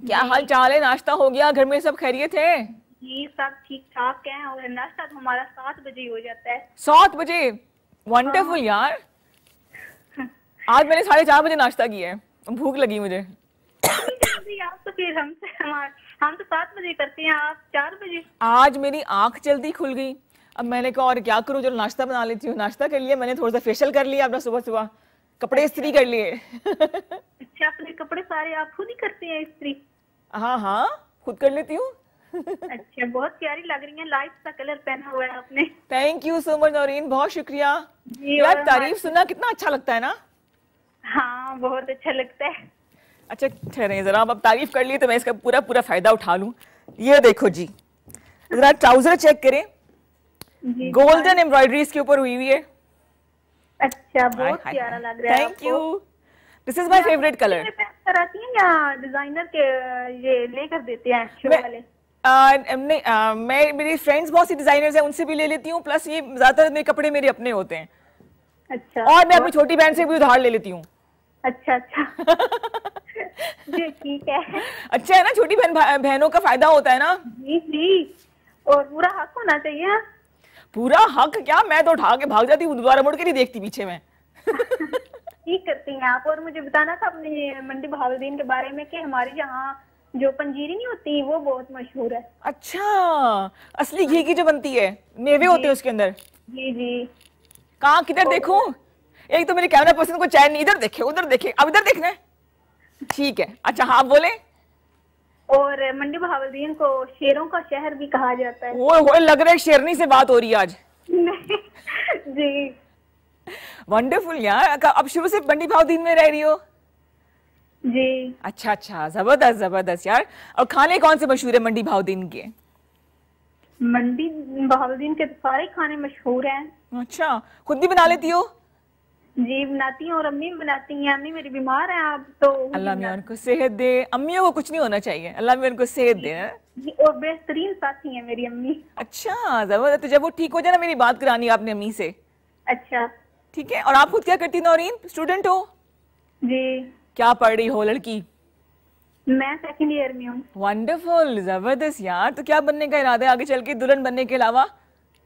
क्या हाल चाल है? नाश्ता हो गया? घर में सब खैरियत है? जी सब ठीक ठाक है और नाश्ता तो हमारा 7 बजे हो जाता है। 7 बजे? वंडरफुल यार। आज मैंने 4:30 बजे नाश्ता किया है, भूख लगी मुझे। आप तो फिर हम तो 7 बजे करते हैं, आप 4 बजे। आज मेरी आंख जल्दी खुल गई। अब मैंने कहा और क्या करूं, चलो नाश्ता बना लेती हूँ। नाश्ता कर लिया मैंने, थोड़ा सा फेशियल कर लिया अपना, सुबह सुबह कपड़े इस्त्री कर लिए। अच्छा, अपने कपड़े सारे आप खुद ही करते हैं इस्त्री? हाँ खुद कर लेती हूँ। अच्छा, बहुत प्यारी लग रही है, लाइट सा कलर पहना हुआ है आपने। Thank you so much Naureen, बहुत शुक्रिया जी। यार, तारीफ सुनना कितना अच्छा लगता है ना। हाँ बहुत अच्छा लगता है। अच्छा ठहरे जरा, अब तारीफ कर ली तो मैं इसका पूरा पूरा फायदा उठा लूं। ये देखो जी, जरा ट्राउजर चेक करें, गोल्डन एम्ब्रॉयडरी इसके ऊपर हुई हुई है। अच्छा, बहुत प्यारा लग रहा है। Thank you, this is my favourite colour. कराती हैं या डिजाइनर के ये लेकर देते हैं शो वाले? मैं मेरी फ्रेंड्स बहुत सी डिजाइनर्स हैं, उनसे भी ले लेती हूँ, प्लस ये ज्यादातर मेरे कपड़े मेरे अपने होते हैं। अच्छा। और मैं अपनी छोटी बहन से भी उधार ले लेती हूँ। अच्छा जी ठीक है। अच्छा है ना, छोटी बहनों का फायदा होता है ना। जी जी, और पूरा हक होना चाहिए। पूरा हक क्या, मैं तो उठा के भाग जाती हूँ, दोबारा मुड़ के नहीं देखती पीछे में। ठीक करती हैं आप। और मुझे बताना था अपने मंडी बहावलदीन के बारे में कि हमारे यहाँ जो पंजीरी नहीं होती वो बहुत मशहूर है। अच्छा, असली घी की जो बनती है, मेवे होते हैं उसके अंदर। जी जी। कहाँ, किधर देखूं? एक तो मेरे कैमरा पर्सन को चैन नहीं, इधर देखे उधर देखे, अब इधर देखना है। ठीक है, अच्छा हाँ बोले। और मंडी बहावलदीन को शेरों का शहर भी कहा जाता है। वो लग रहा है शेरनी से बात हो रही है आज। जी वंडरफुल यार, अब शुरू से मंडी बहावलदीन में रह रही हो? जी। अच्छा, जबरदस्त जबरदस्त यार। और खाने कौन से मशहूर है मंडी बहावलदीन के? मंडी बहावलदीन के सारे खाने मशहूर हैं। अच्छा, खुद भी बना लेती हो? जी बनाती हूँ, और अम्मी भी बनाती हैं। अम्मी मेरी बीमार है, आप तो अल्लाह मियां उनको सेहत दे। अम्मियों को कुछ नहीं होना चाहिए, अल्लाह मियां उनको सेहत दे। जी, और बेहतरीन साथी है मेरी अम्मी। अच्छा जबरदस्त, तो जब वो ठीक हो जाए ना मेरी बात करानी आपने अम्मी से। अच्छा ठीक है। और आप खुद क्या करती नौरीन, स्टूडेंट हो? जी। क्या पढ़ रही हो लड़की? मैं सेकंड ईयर में हूँ। वंडरफुल, जबरदस्त यार। तो क्या बनने का इरादा है आगे चल के, दुल्हन बनने के अलावा?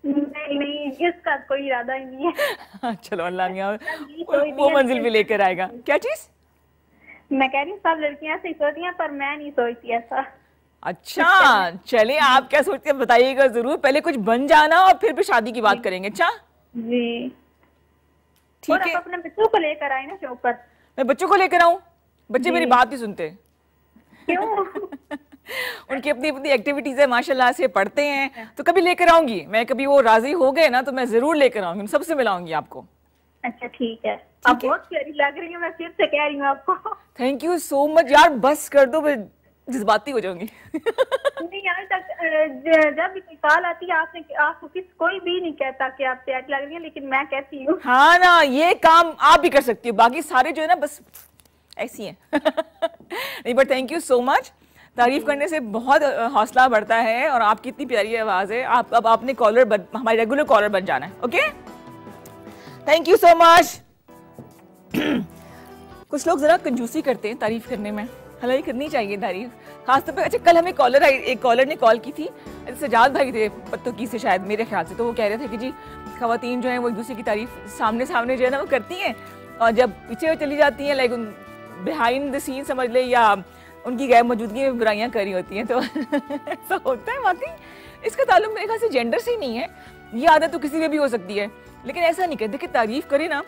नहीं, इसका कोई इरादा ही नहीं है। चलो अल्लाह मियां वो मंजिल भी लेकर आएगा। क्या चीज? मैं कह रही हूँ सब लड़कियां ऐसे ही सोचती हैं, पर मैं नहीं सोचती ऐसा। अच्छा चलिए, आप क्या सोचते हैं बताइएगा जरूर। पहले कुछ बन जाना और फिर भी शादी की बात करेंगे। अच्छा जी ठीक है। अपने बच्चों को लेकर आए ना शो पर। मैं बच्चों को लेकर आऊं? बच्चे मेरी बात नहीं सुनते। क्यों? उनकी अपनी अपनी एक्टिविटीज है, माशाल्लाह से पढ़ते हैं, तो कभी लेकर आऊंगी मैं। कभी वो राजी हो गए ना तो मैं जरूर लेकर आऊंगी, सबसे मिलाऊंगी आपको। अच्छा ठीक है। आप बहुत प्यारी लग रही है, मैं फिर से कह रही हूँ आपको। थैंक यू सो मच यार, बस कर दो, मैं जज्बाती हो जाऊंगी। नहीं आज तक जब भी कोई कॉल आती है आपको कोई भी नहीं कहता कि आप प्यारी लग रही है, लेकिन मैं कहती हूँ। हाँ ना, ये काम आप भी कर सकती हो, बाकी सारे जो है ना बस ऐसी हैं। नहीं but thank you so much, तारीफ करने से बहुत हौसला बढ़ता है। और आपकी इतनी प्यारी आवाज है। आप अब आपने हमारे रेगुलर कॉलर बन जाना है। Okay, thank you so much. कुछ लोग जरा कंजूसी करते हैं तारीफ करने में, हालांकि करनी चाहिए तारीफ, खासतौर पे। अच्छा, कल हमें एक कॉलर ने कॉल की थी, सजाद भाई थे पत्तों से शायद, मेरे ख्याल से, तो वो कह रहे थे कि जी खवातीन जो हैं वो एक दूसरे की तारीफ सामने जो है ना वो करती हैं, और जब पीछे चली जाती हैं, लाइक बिहाइंड द सीन समझ ले, या उनकी गैर मौजूदगी में बुराइयां करी होती हैं। तो ऐसा होता है वाकई। इसका ताल्लुक मेरे ख्याल से जेंडर से ही नहीं है, ये आदत तो किसी में भी हो सकती है, लेकिन ऐसा नहीं कहते कि तारीफ करे ना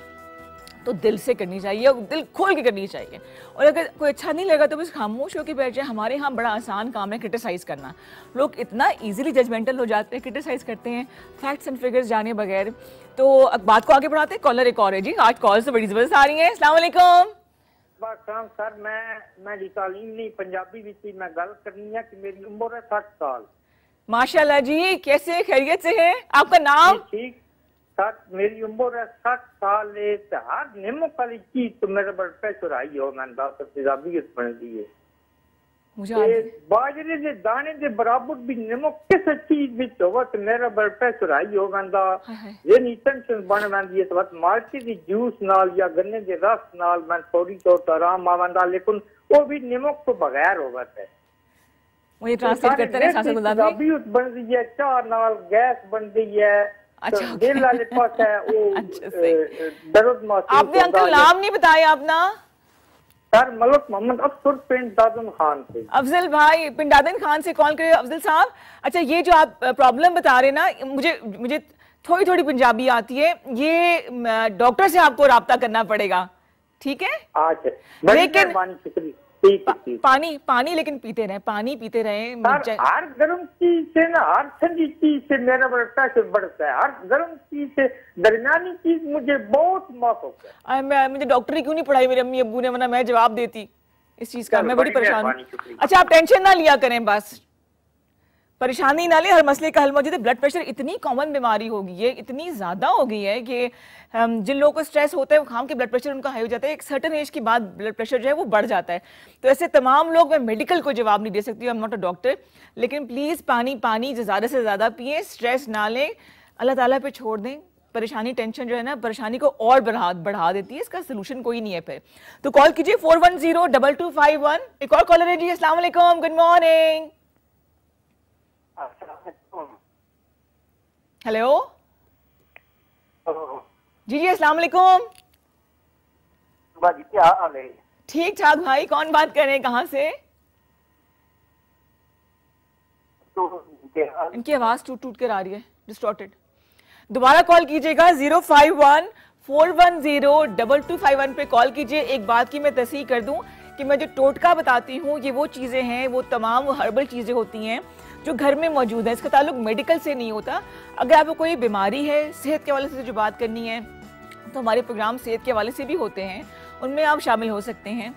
तो दिल से करनी चाहिए, और दिल खोल के करनी चाहिए। और अगर कोई अच्छा नहीं लगा तो बस खामोश होकर बैठ जाए। हमारे यहाँ बड़ा आसान काम है क्रिटिसाइज करना, लोग इतना इजीली जजमेंटल हो जाते हैं, क्रिटिसाइज करते हैं फैक्ट्स एंड फिगर्स जाने बगैर। तो बात को आगे बढ़ाते हैं। कॉलर एक और है जी, आज कॉल्स तो बड़ी जबरदस्त आ रही हैं। अस्सलाम वालेकुम सर, मैं तालीम नहीं पंजाबी भी मैं गल करनी है कि मेरी उम्र है 60 साल। माशाल्लाह जी, कैसे खैरियत से हैं? आपका नाम? ठीक, मेरी उम्र है 60 साल है। हर निमक वाली चीज तो मेरे ब्लड प्रेशर आई हो, मैंने डॉक्टर तेजाबियत बन दी है। बाजरे के दाने के बराबर भी निमक किस चीज में हो तो मेरा ब्लड प्रेशर आई हो वंदा, ये नहीं टेंशन बन वंदी है। तो बस माल्टे की जूस नाल या गन्ने के रस नाल मैं थोड़ी तो आराम आवंदा, लेकिन वो भी निमक तो बगैर होगा है। मुझे ट्रांसलेट करते रहे सासा गुलाब जी। बन रही है चाह नाल, गैस बन रही है। अच्छा, तो दिल वाले पास है वो दर्द महसूस। आपने अंकल नाम नहीं बताया अपना? सर मलक मोहम्मद अफसर पिंड दादन खान से। अफजल भाई पिंड दादन खान से कॉल करे अफजल साहब। अच्छा, ये जो आप प्रॉब्लम बता रहे ना, मुझे थोड़ी थोड़ी पंजाबी आती है, ये डॉक्टर से आपको राब्ता करना पड़ेगा, ठीक है? अच्छा, लेकिन पानी लेकिन पीते रहे, पानी पीते रहे। हर गर्म चीज से ना, हर ठंडी चीज से मेरा ब्लड प्रेशर बढ़ता है। हर गर्म चीज से दरमियानी चीज मुझे बहुत माफ होता है। मुझे डॉक्टरी क्यों नहीं पढ़ाई मेरे अम्मी अब्बू ने, वरना मैं जवाब देती इस चीज का। मैं बड़ी परेशान हूँ। अच्छा, आप टेंशन ना लिया करें, बस परेशानी ना ले, हर मसले का हल मौजूद है। ब्लड प्रेशर इतनी कॉमन बीमारी हो गई है, इतनी ज्यादा हो गई है कि जिन लोगों को स्ट्रेस होता है वो खाम के ब्लड प्रेशर उनका हाई हो जाता है। एक सर्टेन एज के बाद ब्लड प्रेशर जो है वो बढ़ जाता है। तो ऐसे तमाम लोग, मैं मेडिकल को जवाब नहीं दे सकती, I am not a doctor, लेकिन प्लीज पानी ज्यादा से ज्यादा पिए, स्ट्रेस ना लें, अल्लाह ताला पे छोड़ दें। परेशानी, टेंशन जो है ना, परेशानी को और बढ़ा देती है, इसका सोल्यूशन कोई नहीं है फिर। तो कॉल कीजिए 410-2251। एक और कॉलर है जी। अस्सलाम वालेकुम, गुड मॉर्निंग। हेलो जी, अस्सलाम वालेकुम। क्या हाल है? ठीक ठाक भाई, कौन बात कर रहे हैं, कहाँ से? इनकी आवाज टूट कर आ रही है, डिस्टॉर्टेड। दोबारा कॉल कीजिएगा 051-410-2251 पे कॉल कीजिए। एक बात की मैं तस्दीक कर दूं कि मैं जो टोटका बताती हूँ, ये वो चीजें हैं, वो तमाम हर्बल चीजें होती हैं जो घर में मौजूद है। इसका ताल्लुक मेडिकल से नहीं होता। अगर आपको कोई बीमारी है, सेहत के हवाले से जो बात करनी है, तो हमारे प्रोग्राम सेहत के हवाले से भी होते हैं, उनमें आप शामिल हो सकते हैं,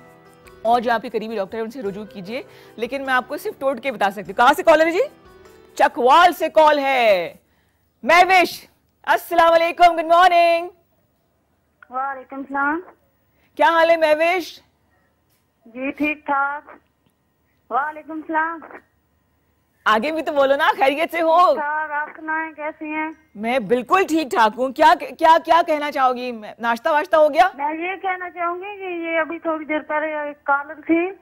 और जो आपके करीबी डॉक्टर है उनसे रुजू कीजिए। लेकिन मैं आपको सिर्फ टोट के बता सकती हूँ। कहाँ से कॉल है जी? चकवाल से कॉल है। महविश, अस्सलाम वालेकुम, गुड मॉर्निंग। वालेकुम सलाम। क्या हाल है महविश? जी ठीक ठाक। वालेकुम सलाम। आगे भी तो बोलो ना, खैरियत से हो? आप सुनाएं, कैसी हैं? मैं बिल्कुल ठीक ठाक हूँ। क्या क्या क्या कहना चाहोगी? नाश्ता वाश्ता हो गया? मैं ये कहना चाहूंगी कि ये अभी थोड़ी देर पहले एक कॉलर थी।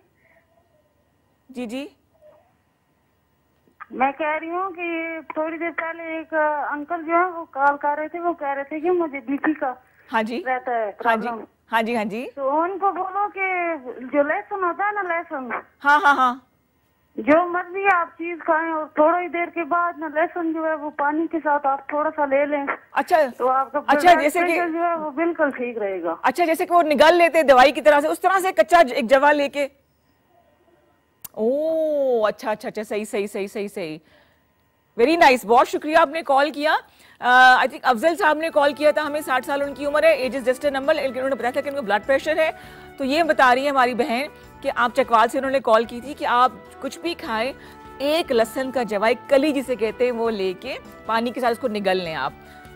जी जी, मैं कह रही हूँ कि थोड़ी देर पहले एक अंकल जो है वो कॉल कर रहे थे, वो कह रहे थे कि मुझे बीपी का हाँ जी रहता है प्रॉब्लम। हाँ जी हाँ जी। तो उनको बोलो कि जो लहसुन होता है ना, लहसुन, हाँ हाँ हाँ, जो मर्जी आप चीज खाएं, और थोड़ी देर के बाद ना लहसुन जो है वो पानी के साथ आप थोड़ा सा ले लें। अच्छा, तो आपका अच्छा जैसे कि जो है वो बिल्कुल ठीक रहेगा। अच्छा, जैसे कि वो निगल लेते दवाई की तरह से, उस तरह से कच्चा एक जवा लेके? ओह अच्छा अच्छा अच्छा, सही सही सही सही सही, वेरी नाइस, बहुत शुक्रिया आपने कॉल किया। आई थिंक अफजल साहब ने कॉल किया था, हमें 60 साल उनकी उम्र है, age is just a number, लेकिन उन्होंने बताया था कि उनको ब्लड प्रेशर है। तो ये बता रही है हमारी बहन कि आप चकवाल से, उन्होंने कॉल की थी कि आप कुछ भी खाएं, एक लहसुन का जवा, एक कली जिसे कहते हैं, वो लेके पानी के साथ उसको निगल लें। आप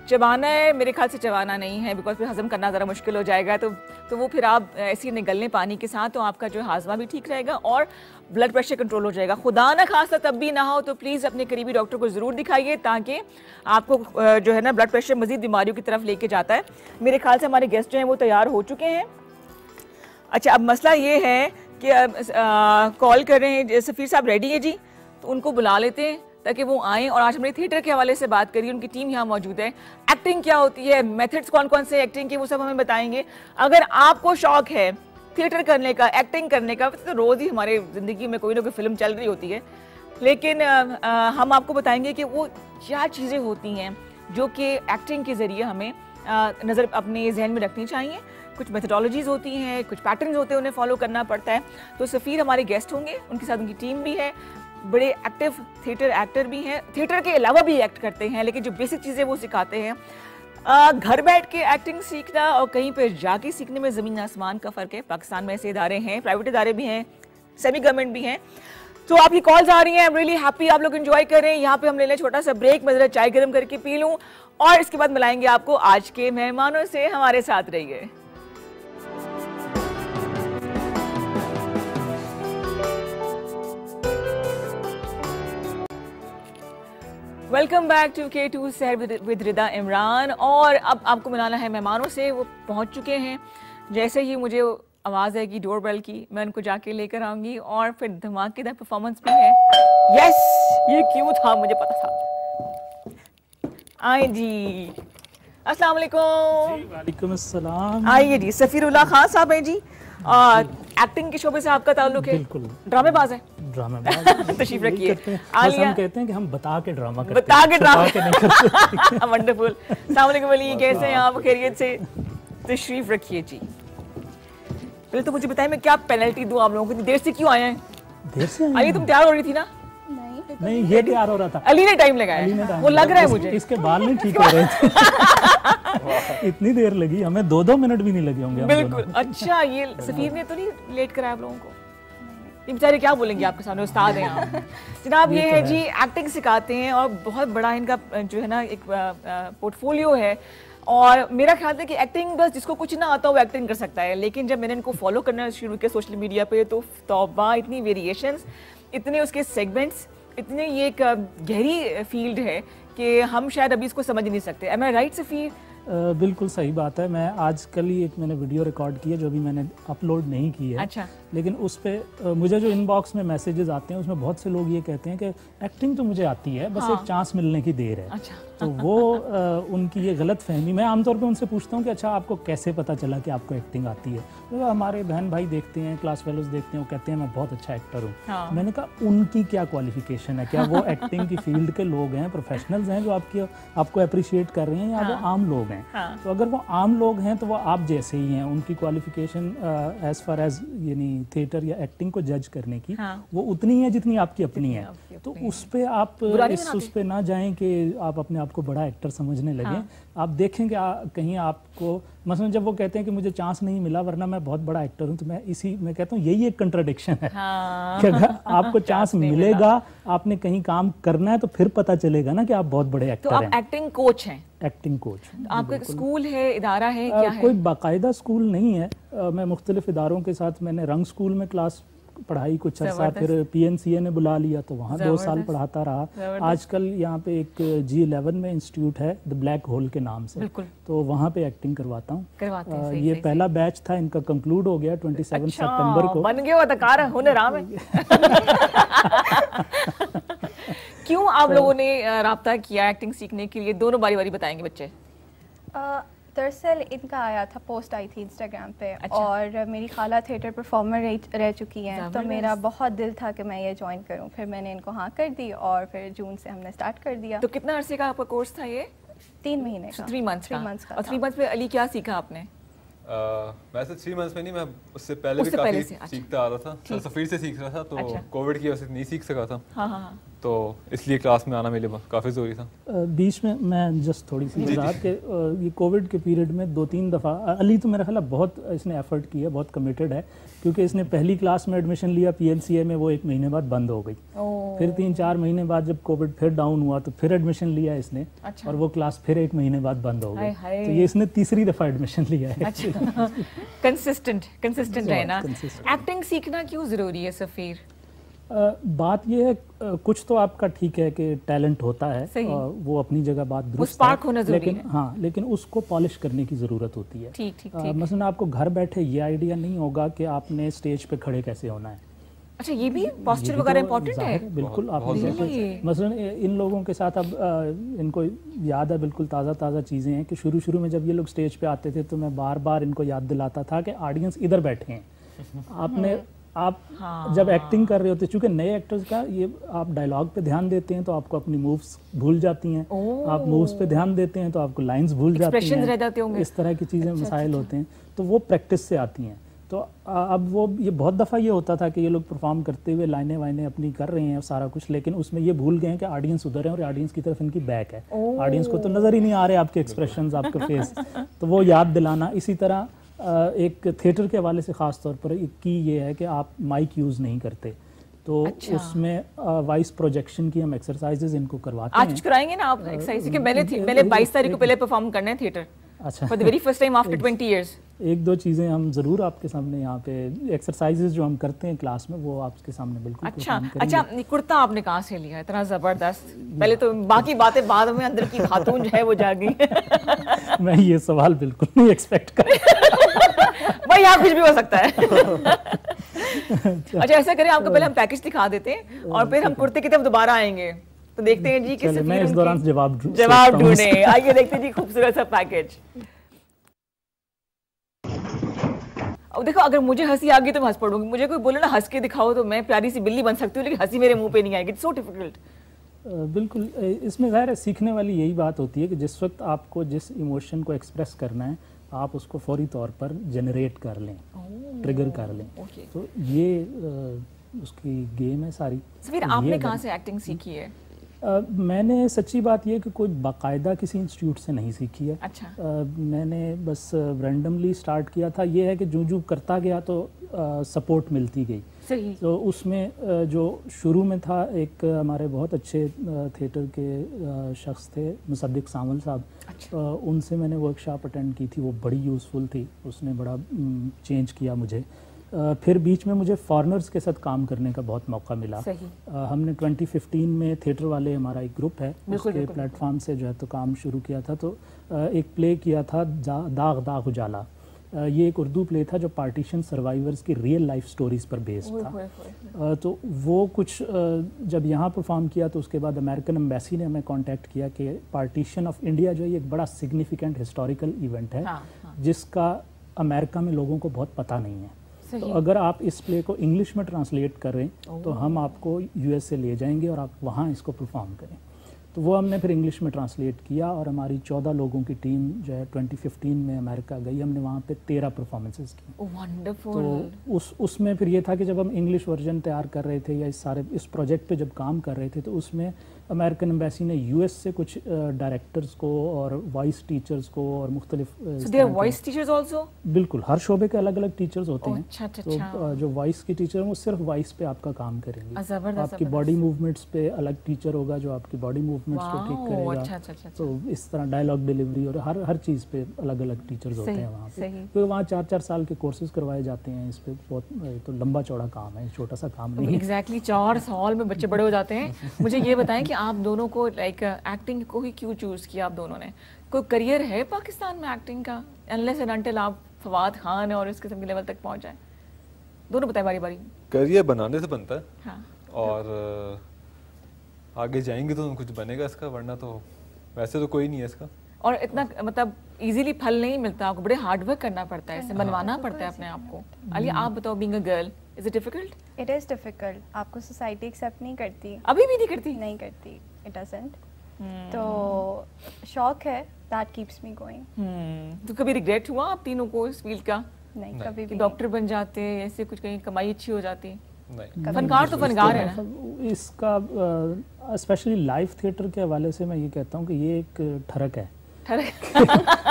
चबाना है, मेरे ख्याल से चबाना नहीं है, बिकॉज फिर हजम करना ज़रा मुश्किल हो जाएगा। तो वो फिर आप ऐसे ही निगल लें पानी के साथ, तो आपका जो हाजमा भी ठीक रहेगा और ब्लड प्रेशर कंट्रोल हो जाएगा। खुदा ना खासा तब भी ना हो तो प्लीज़ अपने करीबी डॉक्टर को ज़रूर दिखाइए, ताकि आपको जो है ना ब्लड प्रेशर मज़ीद बीमारियों की तरफ लेके जाता है। मेरे ख्याल से हमारे गेस्ट जो हैं वो तैयार हो चुके हैं। अच्छा, अब मसला ये है कि कॉल कर रहे हैं। सफ़ीर साहब रेडी है जी, तो उनको बुला लेते हैं ताकि वो आएँ। और आज हमने थिएटर के हवाले से बात करी, उनकी टीम यहाँ मौजूद है। एक्टिंग क्या होती है, मेथड्स कौन कौन से एक्टिंग के, वो सब हमें बताएंगे। अगर आपको शौक है थिएटर करने का, एक्टिंग करने का, तो रोज़ ही हमारे ज़िंदगी में कोई ना कोई फिल्म चल रही होती है, लेकिन हम आपको बताएंगे कि वो क्या चीज़ें होती हैं जो कि एक्टिंग के ज़रिए हमें नज़र अपने जहन में रखनी चाहिए। कुछ मेथडोलॉजीज़ होती हैं, कुछ पैटर्न्स होते हैं, उन्हें फॉलो करना पड़ता है। तो सफ़ीर हमारे गेस्ट होंगे, उनके साथ उनकी टीम भी है, बड़े एक्टिव थिएटर एक्टर भी हैं, थिएटर के अलावा भी एक्ट करते हैं, लेकिन जो बेसिक चीज़ें वो सिखाते हैं। घर बैठ के एक्टिंग सीखना और कहीं पर जाके सीखने में ज़मीन आसमान का फ़र्क है। पाकिस्तान में ऐसे इदारे हैं, प्राइवेट इदारे भी हैं, सेमी गवर्नमेंट भी हैं। तो आपकी कॉल्स आ रही हैं, आई एम रियली हैप्पी आप लोग एंजॉय कर रहे हैं। यहाँ पे हम ले लें छोटा सा ब्रेक, मैं ज़रा चाय गर्म करके पी लूँ और इसके बाद मिलाएंगे आपको आज के मेहमानों से। हमारे साथ रहिए। वेलकम बैक टू K2 सहर विद रिदा इमरान। और अब आपको मिलाना है मेहमानों से, वो पहुंच चुके हैं। जैसे ही मुझे आवाज़ आएगी डोर बेल की, मैं उनको जाके लेकर आऊंगी और फिर धमाकेदार परफॉर्मेंस भी है। यस, ये क्यों था, मुझे पता था। आए जी, अस्सलाम वालेकुम। वालेकुम अस्सलाम। आइए जी, सफीरुल्लाह खान साहब हैं जी। एक्टिंग के शोबे से आपका ताल्लुक है? बिल्कुल। ड्रामेबाज है? ड्रामेबाज तशरीफ रखिए। हम कहते हैं कि हम बता के ड्रामा करते हैं, बता के ड्रामा नहीं करते। वंडरफुल। अस्सलाम वालेकुम अली, कैसे हैं आप? खैरियत से? तशरीफ रखिए जी। पहले तो मुझे बताइए मैं क्या पेनल्टी दूं आप लोगों को, देर से क्यों आए हैं? देर से अली तुम तैयार हो रही थी ना? नहीं, ये तैयार हो रहा था। अली ने टाइम लगाया, वो लग रहा है मुझे। इसके बाल नहीं ठीक हो रहे थे। इतनी देर लगी हमें, 2-2 मिनट भी नहीं लगे होंगे। बिल्कुल। अच्छा, ये सफीर ने तो नहीं लेट कराया आप लोगों को? ये बेचारे क्या बोलेंगे आपके सामने, उस्ताद हैं आप। जनाब ये है जी, एक्टिंग सिखाते हैं और बहुत बड़ा इनका जो है ना एक पोर्टफोलियो है। और मेरा ख्याल है कि एक्टिंग बस जिसको कुछ ना आता हो वो एक्टिंग कर सकता है, लेकिन जब मैंने इनको फॉलो करना शुरू किया सोशल मीडिया पे तो तौबा, इतनी वेरिएशंस, इतने उसके सेगमेंट्स, इतने ये एक गहरी फील्ड है कि हम शायद अभी इसको समझ नहीं सकते। एम आई राइट सफीर? बिल्कुल सही बात है। मैं आजकल ही एक मैंने वीडियो रिकॉर्ड की है जो अभी मैंने अपलोड नहीं की है। अच्छा। लेकिन उस पे मुझे जो इनबॉक्स में मैसेजेस आते हैं उसमें बहुत से लोग ये कहते हैं कि एक्टिंग तो मुझे आती है, बस एक चांस मिलने की देर है। अच्छा। तो वो उनकी ये गलत फहमी। मैं आमतौर पे उनसे पूछता हूँ कि अच्छा आपको कैसे पता चला कि आपको एक्टिंग आती है? तो हमारे बहन भाई देखते हैं, क्लास फेलोज देखते हैं, वो कहते हैं मैं बहुत अच्छा एक्टर हूँ। हाँ। मैंने कहा उनकी क्या क्वालिफिकेशन है? क्या वो एक्टिंग की फील्ड के लोग हैं, प्रोफेशनल्स हैं जो आपको अप्रिशिएट कर रहे हैं, या वो आम लोग हैं? तो अगर वो आम लोग हैं तो वो आप जैसे ही हैं। उनकी क्वालिफिकेशन एज फार एज यानी थिएटर या एक्टिंग को जज करने की वो उतनी है जितनी आपकी अपनी है। तो उस पे आप उस पे ना जाएं कि आप अपने आप को बड़ा एक्टर समझने लगे। आप देखेंगे कहीं आपको, मसलन जब वो कहते हैं कि मुझे चांस नहीं मिला वरना मैं बहुत बड़ा एक्टर हूं, तो मैं कहता हूँ यही एक कंट्राडिक्शन है। कि अगर आपको चांस मिलेगा, आपने कहीं काम करना है तो फिर पता चलेगा ना कि आप बहुत बड़े एक्टर हैं। तो आप एक्टिंग कोच हैं? Acting coach. आपका स्कूल है, इदारा है, क्या है? कोई बाकायदा स्कूल नहीं है। मैं मुख्तलिफ इदारों के साथ, मैंने रंग स्कूल में क्लास पढ़ाई कुछ अर्सा, फिर PNCA ने बुला लिया तो वहाँ 2 साल पढ़ाता रहा। आजकल यहाँ पे एक G11 में इंस्टीट्यूट है द ब्लैक होल के नाम से, तो वहाँ पे एक्टिंग करवाता हूँ। ये पहला बैच था, इनका कंक्लूड हो गया 27 सितंबर को। बन गया अदाकार, हुनर आम है। क्यों आप लोगों ने राब्ता किया एक्टिंग सीखने के लिए? दोनों बारी बारी बताएंगे बच्चे। दरअसल इनका आया था, पोस्ट आई थी इंस्टाग्राम पे। अच्छा। और मेरी खाला थिएटर परफॉर्मर रह चुकी हैं, तो मेरा बहुत दिल था कि मैं ये ज्वाइन करूं। फिर मैंने इनको हाँ कर दी और फिर जून से हमने स्टार्ट कर दिया। तो कितना अरसे का आपका कोर्स था ये? 3 महीने का। 3 मंथ्स का। और 3 मंथ्स में अली क्या सीखा आपने? वैसे 3 मंथ्स में नहीं, मैं उससे पहले भी काफी सीखता आ रहा था। सफीर से सीख रहा था, तो कोविड की वजह से नहीं सीख सका था। हाँ। तो इसलिए क्लास में आना मेरे लिए काफ़ी ज़रूरी था। बीच में मैं जस्ट थोड़ी सी वजाहत के, ये कोविड के पीरियड में 2-3 दफ़ा अली तो मेरा ख्याल है बहुत इसने एफर्ट किया, बहुत कमिटेड है, क्योंकि इसने पहली क्लास में एडमिशन लिया PNCA में, वो 1 महीने बाद बंद हो गई। फिर 3-4 महीने बाद जब कोविड फिर डाउन हुआ तो फिर एडमिशन लिया इसने। अच्छा। और वो क्लास फिर 1 महीने बाद बंद हो गई। तो ये इसने तीसरी दफ़ा एडमिशन लिया है। कंसिस्टेंट रहना। एक्टिंग सीखना क्यों ज़रूरी है सफ़ीर? बात ये है कुछ तो आपका ठीक है कि टैलेंट होता है, वो अपनी जगह बात दुरुस्त है, लेकिन हाँ, लेकिन उसको पॉलिश करने की ज़रूरत होती है। ठीक। मसलन आपको घर बैठे ये आइडिया नहीं होगा कि आपने स्टेज पे खड़े कैसे होना है। अच्छा, ये भी पोस्चर वगैरह इंपॉर्टेंट है। बिल्कुल। आप मसलन इन लोगों के साथ अब इनको याद है, बिल्कुल ताज़ा चीज़ें हैं कि शुरू में जब ये लोग स्टेज पे आते थे तो मैं बार बार इनको याद दिलाता था कि ऑडियंस इधर बैठे हैं। आप जब एक्टिंग कर रहे होते, चूंकि नए एक्टर्स का ये आप डायलॉग पे ध्यान देते हैं तो आपको अपनी मूव्स भूल जाती हैं, आप मूव्स पे ध्यान देते हैं तो आपको लाइंस भूल जाती हैं, इस तरह की चीज़ें मसाइल होते हैं, तो वो प्रैक्टिस से आती हैं। तो अब वो ये बहुत दफ़ा ये होता था कि ये लोग परफॉर्म करते हुए लाइनें वाइनें अपनी कर रहे हैं सारा कुछ, लेकिन उसमें ये भूल गए हैं कि ऑडियंस उधर है और ऑडियंस की तरफ इनकी बैक है, ऑडियंस को तो नज़र ही नहीं आ रहे आपके एक्सप्रेशंस, आपका फेस। तो वो याद दिलाना। इसी तरह एक थिएटर के हवाले से ख़ास तौर पर की ये है कि आप माइक यूज़ नहीं करते, तो उसमें वॉइस प्रोजेक्शन की हम एक्सरसाइजेज इनको करवाते हैं। आज कराएंगे ना आप एक्सरसाइज कि मैंने 22 तारीख को पहले परफॉर्म करना है थिएटर। अच्छा, for the very first time after 20 years. एक दो चीज़ें हम ज़रूर आपके सामने यहाँ पे एक्सरसाइजेज जो हम करते हैं क्लास में वो आपके सामने बिल्कुल। अच्छा, कुर्ता आपने कहाँ से लिया इतना ज़बरदस्त? पहले तो बाकी बातें बाद में, अंदर की खातून जो है वो जागी। मैं ये सवाल बिल्कुल नहीं एक्सपेक्ट कर भाई, यहाँ कुछ भी हो सकता है। अच्छा, ऐसा करें, आपको पहले हम पैकेज दिखा देते हैं और फिर हम कुर्ते की तरफ दोबारा आएंगे, तो देखते हैं जी कि मैं इस दौरान जवाब ढूंढे। आइए देखते हैं जी खूबसूरत सा पैकेज। अब देखो, अगर मुझे हंसी आ गई तो मैं हंस पड़ूंगी, मुझे कोई बोले ना हंस के दिखाओ तो मैं प्यारी सी बिल्ली बन सकती हूँ, लेकिन हंसी मेरे मुंह पे नहीं आएगी। It's so difficult. बिल्कुल, इसमें ज़ाहिर है सीखने वाली यही बात होती है कि जिस वक्त आपको जिस इमोशन को एक्सप्रेस करना है आप उसको फौरी तौर पर जनरेट कर लें, ट्रिगर कर लें। तो ये उसकी गेम है सारी। फिर आपने कहाँ से एक्टिंग सीखी है? मैंने सच्ची बात ये कि कोई बाकायदा किसी इंस्टीट्यूट से नहीं सीखी है। अच्छा। मैंने बस रैंडमली स्टार्ट किया था। ये है कि जो करता गया तो सपोर्ट मिलती गई। सही। तो उसमें जो शुरू में था, एक हमारे बहुत अच्छे थिएटर के शख्स थे मुसद्दिक सावल साहब। अच्छा। उनसे मैंने वर्कशॉप अटेंड की थी, वो बड़ी यूज़फुल थी, उसने बड़ा चेंज किया मुझे। फिर बीच में मुझे फॉरेनर्स के साथ काम करने का बहुत मौका मिला। हमने 2015 में थिएटर वाले, हमारा एक ग्रुप है, उसके प्लेटफॉर्म से जो है तो काम शुरू किया था। तो एक प्ले किया था दाग दाग उजाला। ये एक उर्दू प्ले था जो पार्टीशन सर्वाइवर्स की रियल लाइफ स्टोरीज पर बेस्ड था। तो वो कुछ जब यहाँ परफॉर्म किया तो उसके बाद अमेरिकन एम्बेसी ने हमें कांटेक्ट किया कि पार्टीशन ऑफ इंडिया जो है एक बड़ा सिग्निफिकेंट हिस्टोरिकल इवेंट है। जिसका अमेरिका में लोगों को बहुत पता नहीं है। तो अगर आप इस प्ले को इंग्लिश में ट्रांसलेट करें तो हम आपको यूएसए ले जाएंगे और आप वहाँ इसको परफॉर्म करें। तो वो हमने फिर इंग्लिश में ट्रांसलेट किया और हमारी 14 लोगों की टीम जो है 2015 में अमेरिका गई। हमने वहाँ पे 13 परफॉर्मेंसेस की। वंडरफुल। तो उसमें फिर ये था कि जब हम इंग्लिश वर्जन तैयार कर रहे थे या इस प्रोजेक्ट पे जब काम कर रहे थे तो उसमें अमेरिकन एम्बेसी ने यूएस से कुछ डायरेक्टर्स को और वॉइस टीचर्स को और मुख्तलिफ वॉइस टीचर्स आल्सो। बिल्कुल, हर शोबे के अलग अलग टीचर्स होते हैं। अच्छा। तो जो वॉइस की टीचर हैं वो सिर्फ वॉइस पे आपका काम करेंगे। आपकी बॉडी मूवमेंट्स पे अलग टीचर होगा जो आपकी बॉडी मूवमेंट्स को ठीक करेगा। तो इस तरह डायलॉग डिलीवरी और हर चीज़ पे अलग अलग टीचर्स होते हैं वहाँ पे। तो वहाँ 4-4 साल के कोर्सेज करवाए जाते हैं। इस पे बहुत तो लंबा चौड़ा काम है, छोटा सा काम नहीं है। एग्जैक्टली 4 साल में बच्चे बड़े हो जाते हैं। मुझे ये बताएं कि आप दोनों को लाइक एक्टिंग को ही क्यों चूज किया? आप दोनों ने कोई करियर है पाकिस्तान में एक्टिंग का, अनलेस एंड अनटिल आप फवाद खान और इस किस्म के लेवल तक पहुंच जाए? दोनों बताएं बारी बारी। करियर बनाने से बनता है। हाँ। और आगे जाएंगे तो कुछ बनेगा इसका, वरना तो वैसे तो कोई नहीं है इसका। और इतना मतलब इजीली फल नहीं मिलता, आपको बड़े हार्ड वर्क करना पड़ता है, इसे बनवाना पड़ता है अपने आप को। अली, आप बताओ, being a girl, is it difficult? It is difficult. आपको सोसाइटी एक्सेप्ट नहीं करती, अभी भी नहीं करती। नहीं करती, इट डजंट। तो शौक है, दैट कीप्स मी गोइंग। तो कभी रिग्रेट हुआ आप तीनों को इस फील्ड का? नहीं, कभी भी। डॉक्टर बन जाते, ऐसे कुछ कहीं कमाई अच्छी हो जाती? नहीं। फनकार तो फनकार है ना। इसका स्पेशली लाइव थिएटर के हवाले से मैं ये कहता हूँ कि ये एक ठरक है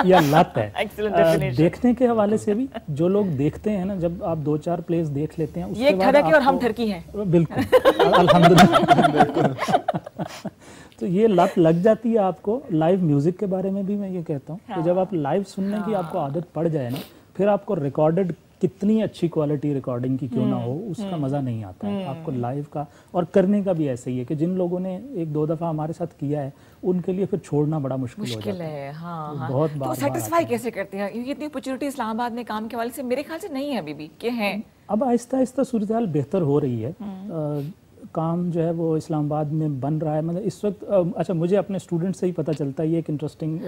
या लत है। देखने के हवाले से भी जो लोग देखते हैं ना, जब आप 2-4 प्लेस देख लेते हैं उसके ये ठरक है और हम ठरकी हैं। बिल्कुल, अल्हम्दुलिल्लाह। तो ये लत लग जाती है आपको। लाइव म्यूजिक के बारे में भी मैं ये कहता हूँ कि जब आप लाइव सुनने की आपको आदत पड़ जाए ना, फिर आपको रिकॉर्डेड कितनी अच्छी क्वालिटी रिकॉर्डिंग की क्यों ना हो, उसका मज़ा नहीं आता है आपको लाइव का। और करने का भी ऐसे ही है कि जिन लोगों ने एक दो दफ़ा हमारे साथ किया है उनके लिए फिर छोड़ना बड़ा मुश्किल हो जाता है। हाँ, तो हाँ। बहुत तो सेटिस्फाई कैसे करते हैं, क्योंकि इतनी अपॉर्चुनिटी इस्लामाबाद में काम के हवाले से मेरे ख्याल से नहीं है अभी भी, कि है? अब आहिस्ता आहिस्ता सूरत हाल बेहतर हो रही है। काम जो है वो इस्लामाबाद में बन रहा है। मतलब इस वक्त अच्छा, मुझे अपने स्टूडेंट से ही पता चलता है, ये एक इंटरेस्टिंग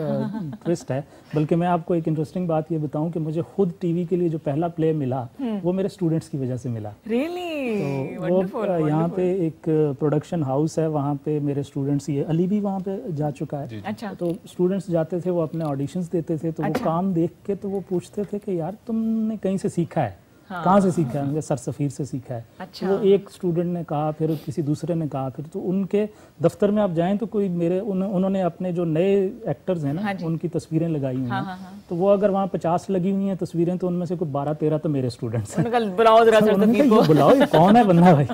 ट्विस्ट है। बल्कि मैं आपको एक इंटरेस्टिंग बात ये बताऊं कि मुझे खुद टीवी के लिए जो पहला प्ले मिला वो मेरे स्टूडेंट्स की वजह से मिला। Really? तो वो यहाँ पे एक प्रोडक्शन हाउस है, वहाँ पे मेरे स्टूडेंट्स, ये अली भी वहाँ पे जा चुका है। अच्छा। तो स्टूडेंट्स जाते थे, वो अपने ऑडिशंस देते थे, तो वो काम देख के तो वो पूछते थे कि यार तुमने कहीं से सीखा है? कहाँ से सीखा है? मुझे सर सफ़ीर से सीखा है। अच्छा। वो एक स्टूडेंट ने कहा, फिर किसी दूसरे ने कहा, फिर तो उनके दफ्तर में आप जाएं तो कोई मेरे उन्होंने अपने जो नए एक्टर्स हैं ना उनकी तस्वीरें लगाई हुई हैं। तो वो अगर वहाँ 50 लगी हुई हैं तस्वीरें, तो उनमें से कोई 12-13 तो मेरे स्टूडेंट्स हैं। बुलाओ, ये कौन है बंदा भाई?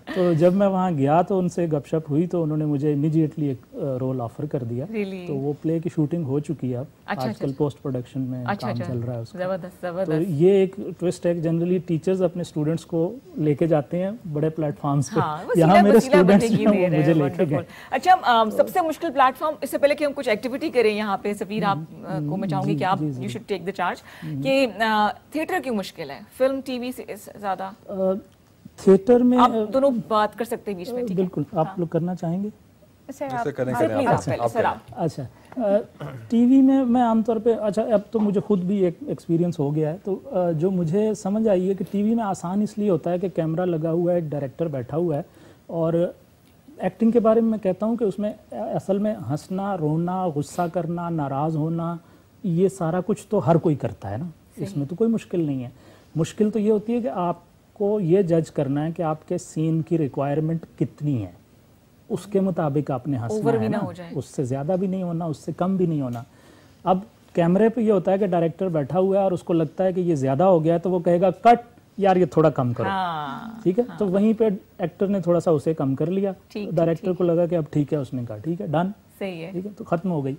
तो जब मैं वहाँ गया तो उनसे गपशप हुई, तो उन्होंने मुझे इमीडिएटली एक रोल ऑफर कर दिया। तो वो प्ले की शूटिंग हो चुकी है, अब आजकल पोस्ट प्रोडक्शन में काम चल रहा है उसका। जबरदस्त। तो ये एक ट्विस्ट है, जनरली टीचर्स अपने स्टूडेंट्स को लेके जाते हैं बड़े प्लेटफॉर्म्स पे। यहाँ मेरे स्टूडेंट्स मुझे लेके गए। अच्छा, सबसे मुश्किल प्लेटफॉर्म, इससे पहले कि हम कुछ एक्टिविटी करें यहाँ पे, सफीर आप को मैं चाहूंगी कि आप you should take the charge, कि थिएटर क्यों मुश्किल है, फिल्म टीवी से ज्यादा? थिएटर में आप दोनों बात कर सकते हैं बीच में, ठीक है? बिल्कुल। आप लोग करना चाहेंगे? अच्छा, टीवी में मैं आमतौर पे, अच्छा अब तो मुझे खुद भी एक एक्सपीरियंस हो गया है, तो जो मुझे समझ आई है कि टीवी में आसान इसलिए होता है कि कैमरा लगा हुआ है, डायरेक्टर बैठा हुआ है, और एक्टिंग के बारे में मैं कहता हूँ कि उसमें असल में हंसना, रोना, गुस्सा करना, नाराज़ होना, ये सारा कुछ तो हर कोई करता है ना, इसमें तो कोई मुश्किल नहीं है। मुश्किल तो ये होती है कि आपको ये जज करना है कि आपके सीन की रिक्वायरमेंट कितनी है, उसके मुताबिक आपने हंसना है ना, उससे ज़्यादा भी नहीं होना, उससे कम भी नहीं होना। अब कैमरे पे ये होता है कि डायरेक्टर बैठा हुआ है और उसको लगता है कि ये ज़्यादा हो गया है, तो वो कहेगा कट यार, ये थोड़ा कम करो। ठीक है। तो वहीं पे एक्टर ने थोड़ा सा उसे कम कर लिया, डायरेक्टर को लगा कि अब ठीक है, उसने कहा ठीक है, डन, सही है, ठीक है, तो ख़त्म हो गई।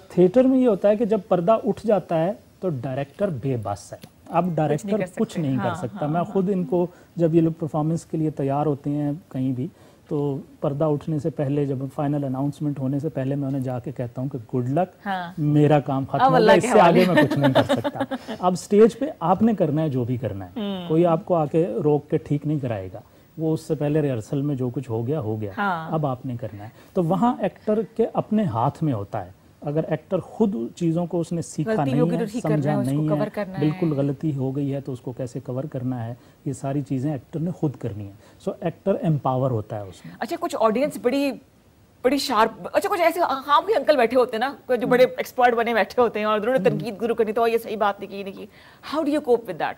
थिएटर में ये होता है कि जब पर्दा उठ जाता है तो डायरेक्टर बेबस है, अब डायरेक्टर कुछ नहीं कर सकता। मैं खुद इनको, जब ये लोग परफॉर्मेंस के लिए तैयार होते हैं कहीं भी, तो पर्दा उठने से पहले, जब फाइनल अनाउंसमेंट होने से पहले, मैं उन्हें जाके कहता हूँ कि गुड लक, मेरा काम खत्म हो गया, इससे आगे मैं कुछ नहीं कर सकता। अब स्टेज पे आपने करना है जो भी करना है, कोई आपको आके रोक के ठीक नहीं कराएगा, वो उससे पहले रिहर्सल में जो कुछ हो गया हो गया, अब आपने करना है। तो वहाँ एक्टर के अपने हाथ में होता है। अगर एक्टर खुद चीज़ों को उसने सीखा नहीं है, समझा नहीं है, बिल्कुल गलती हो गई है तो उसको कैसे कवर करना है, ये सारी चीज़ें एक्टर ने खुद करनी है। सो एक्टर एम्पावर होता है उसमें। अच्छा, कुछ ऑडियंस बड़ी शार्प, अच्छा कुछ ऐसे हाँ भी अंकल बैठे होते हैं ना, जो बड़े एक्सपर्ट बने बैठे होते हैं और उन्होंने तनकीद गुरु करनी, तो ये सही बात नहीं की। How do you cope with that?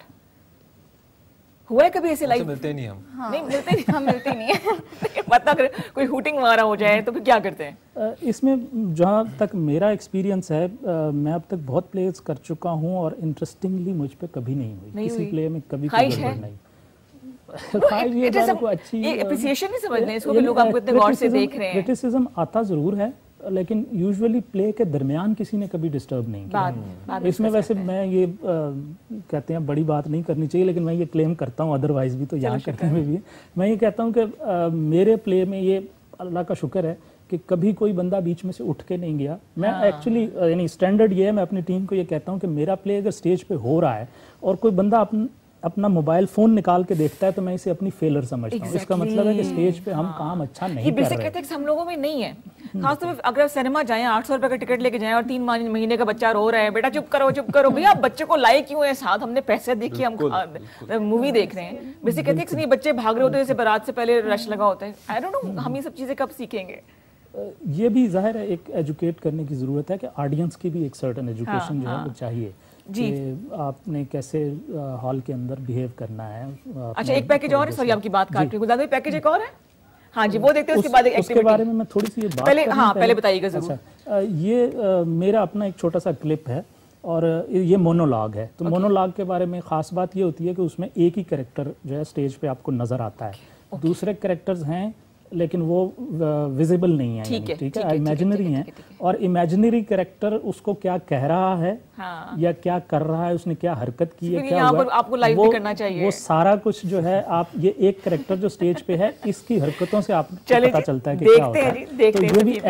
हुआ है कभी ऐसे लाइफ? मिलते नहीं हम। नहीं मिलते नहीं, हम मिलते नहीं है। मतलब कोई हुटिंग वगैरह हो जाए तो फिर क्या करते हैं? इसमें जहाँ तक मेरा एक्सपीरियंस है, मैं अब तक बहुत प्लेस कर चुका हूँ और इंटरेस्टिंग मुझ पे कभी नहीं हुई, किसी प्ले में कभी कोई गड़बड़ नहीं। 5 ईयर को अच्छी एप्रिसिएशन नहीं समझने इसको, लोग आपको इतने गौर से देख रहे हैं। क्रिटिसिज्म आता जरूर है, लेकिन यूजुअली प्ले के दरमियान किसी ने कभी डिस्टर्ब नहीं किया। इसमें वैसे मैं ये कहते हैं बड़ी बात नहीं करनी चाहिए, लेकिन मैं ये क्लेम करता हूँ, अदरवाइज भी तो यहाँ करने में भी है। मैं ये कहता हूँ कि मेरे प्ले में ये अल्लाह का शुक्र है कि कभी कोई बंदा बीच में से उठ के नहीं गया। मैं एक्चुअली यानी स्टैंडर्ड ये है, मैं अपनी टीम को ये कहता हूँ कि मेरा प्ले अगर स्टेज पे हो रहा है और कोई बंदा अपना मोबाइल फोन निकाल के देखता है, तो मैं इसे अपनी फेलर समझता हूँ। इसका मतलब है कि स्टेज पे हम काम अच्छा नहीं कर रहे। कहते हैं हम लोगों में नहीं है, खासतौर पे अगर सिनेमा जाएं, 800 रुपए का टिकट लेके जाएं और 3 महीने का बच्चा रो रहा है, बेटा चुप करो भैया, बच्चे को लाए क्यों है साथ, हमने पैसे देखिए, हम मूवी देख रहे हैं। बेसिक कहते हैं बच्चे भाग रहे होते हैं, जैसे बारात से पहले रश लगा होता है। आई डोंट नो हम ये सब चीजें कब सीखेंगे। ये भी जाहिर है एक एजुकेट करने की जरूरत है कि ऑडियंस की भी एक सर्टेन एजुकेशन जो है वो चाहिए जी, आपने कैसे हॉल के अंदर बिहेव करना है। अच्छा, एक पैकेज और है, सॉरी आपकी बात काट रही हूं, गुलजार पैकेज एक और है। हाँ जी, वो देखते हैं, उसके बाद एक उसके बारे में मैं थोड़ी सी बात पहले बताइएगा जरूर। अच्छा, ये मेरा अपना एक छोटा सा क्लिप है और ये मोनोलॉग है। तो मोनोलॉग के बारे में खास बात ये होती है कि उसमें एक ही कैरेक्टर जो है स्टेज पे आपको नजर आता है। दूसरे कैरेक्टर्स हैं लेकिन वो विजिबल नहीं है, ठीक है, इमेजिनरी है। और इमेजिनरी कैरेक्टर उसको क्या कह रहा है या क्या कर रहा है, उसने क्या हरकत की है, क्या हुआ, आपको लाइव भी करना चाहिए। वो सारा कुछ जो है, आप ये एक कैरेक्टर जो स्टेज पे है, इसकी हरकतों से आपको पता चलता है कि क्या होता है। तो ये भी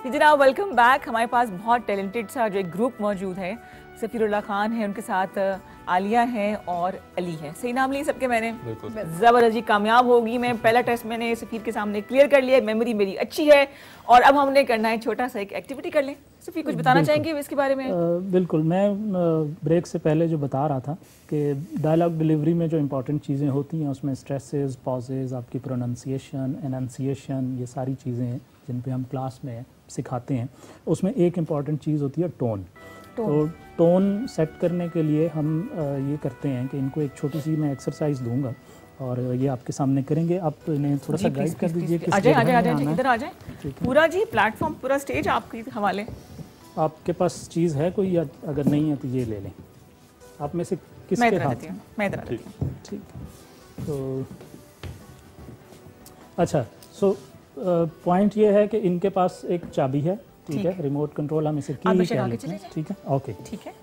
जनाब, वेलकम बैक। हमारे पास बहुत टैलेंटेड सा जो एक ग्रुप मौजूद है। सफीरुल्लाह खान है, उनके साथ आलिया है और अली है। सही नाम लिए सबके मैंने? ज़बरदस्त जी, कामयाब होगी मैं। पहला टेस्ट मैंने सफ़ीर के सामने क्लियर कर लिया, मेमोरी मेरी अच्छी है। और अब हमने करना है छोटा सा एक एक्टिविटी कर लें। सफ़ीर कुछ बताना चाहेंगे इसके बारे में? बिल्कुल, मैं ब्रेक से पहले जो बता रहा था कि डायलॉग डिलीवरी में जो इंपॉर्टेंट चीज़ें होती हैं उसमें स्ट्रेसेस, पॉजेज, आपकी प्रोनाउंसिएशन, एनंसिएशन, ये सारी चीज़ें हैं जिन पे हम क्लास में सिखाते हैं। उसमें एक इम्पॉर्टेंट चीज़ होती है टोन। तो टोन सेट करने के लिए हम ये करते हैं कि इनको एक छोटी सी मैं एक्सरसाइज दूंगा और ये आपके सामने करेंगे। आप इन्हें थोड़ा सा गाइड कर दीजिए। आ जाए इधर आ जाए। पूरा जी प्लेटफॉर्म, पूरा स्टेज आपके हवाले। आपके पास चीज़ है कोई, या अगर नहीं है तो ये ले लें। आप में से किसके हाथ? मैं इधर आती हूं। ठीक, तो अच्छा, सो पॉइंट ये है कि इनके पास एक चाबी है, ठीक है, रिमोट कंट्रोल हम इसे की कह लेते हैं, ठीक है, ओके, ठीक है।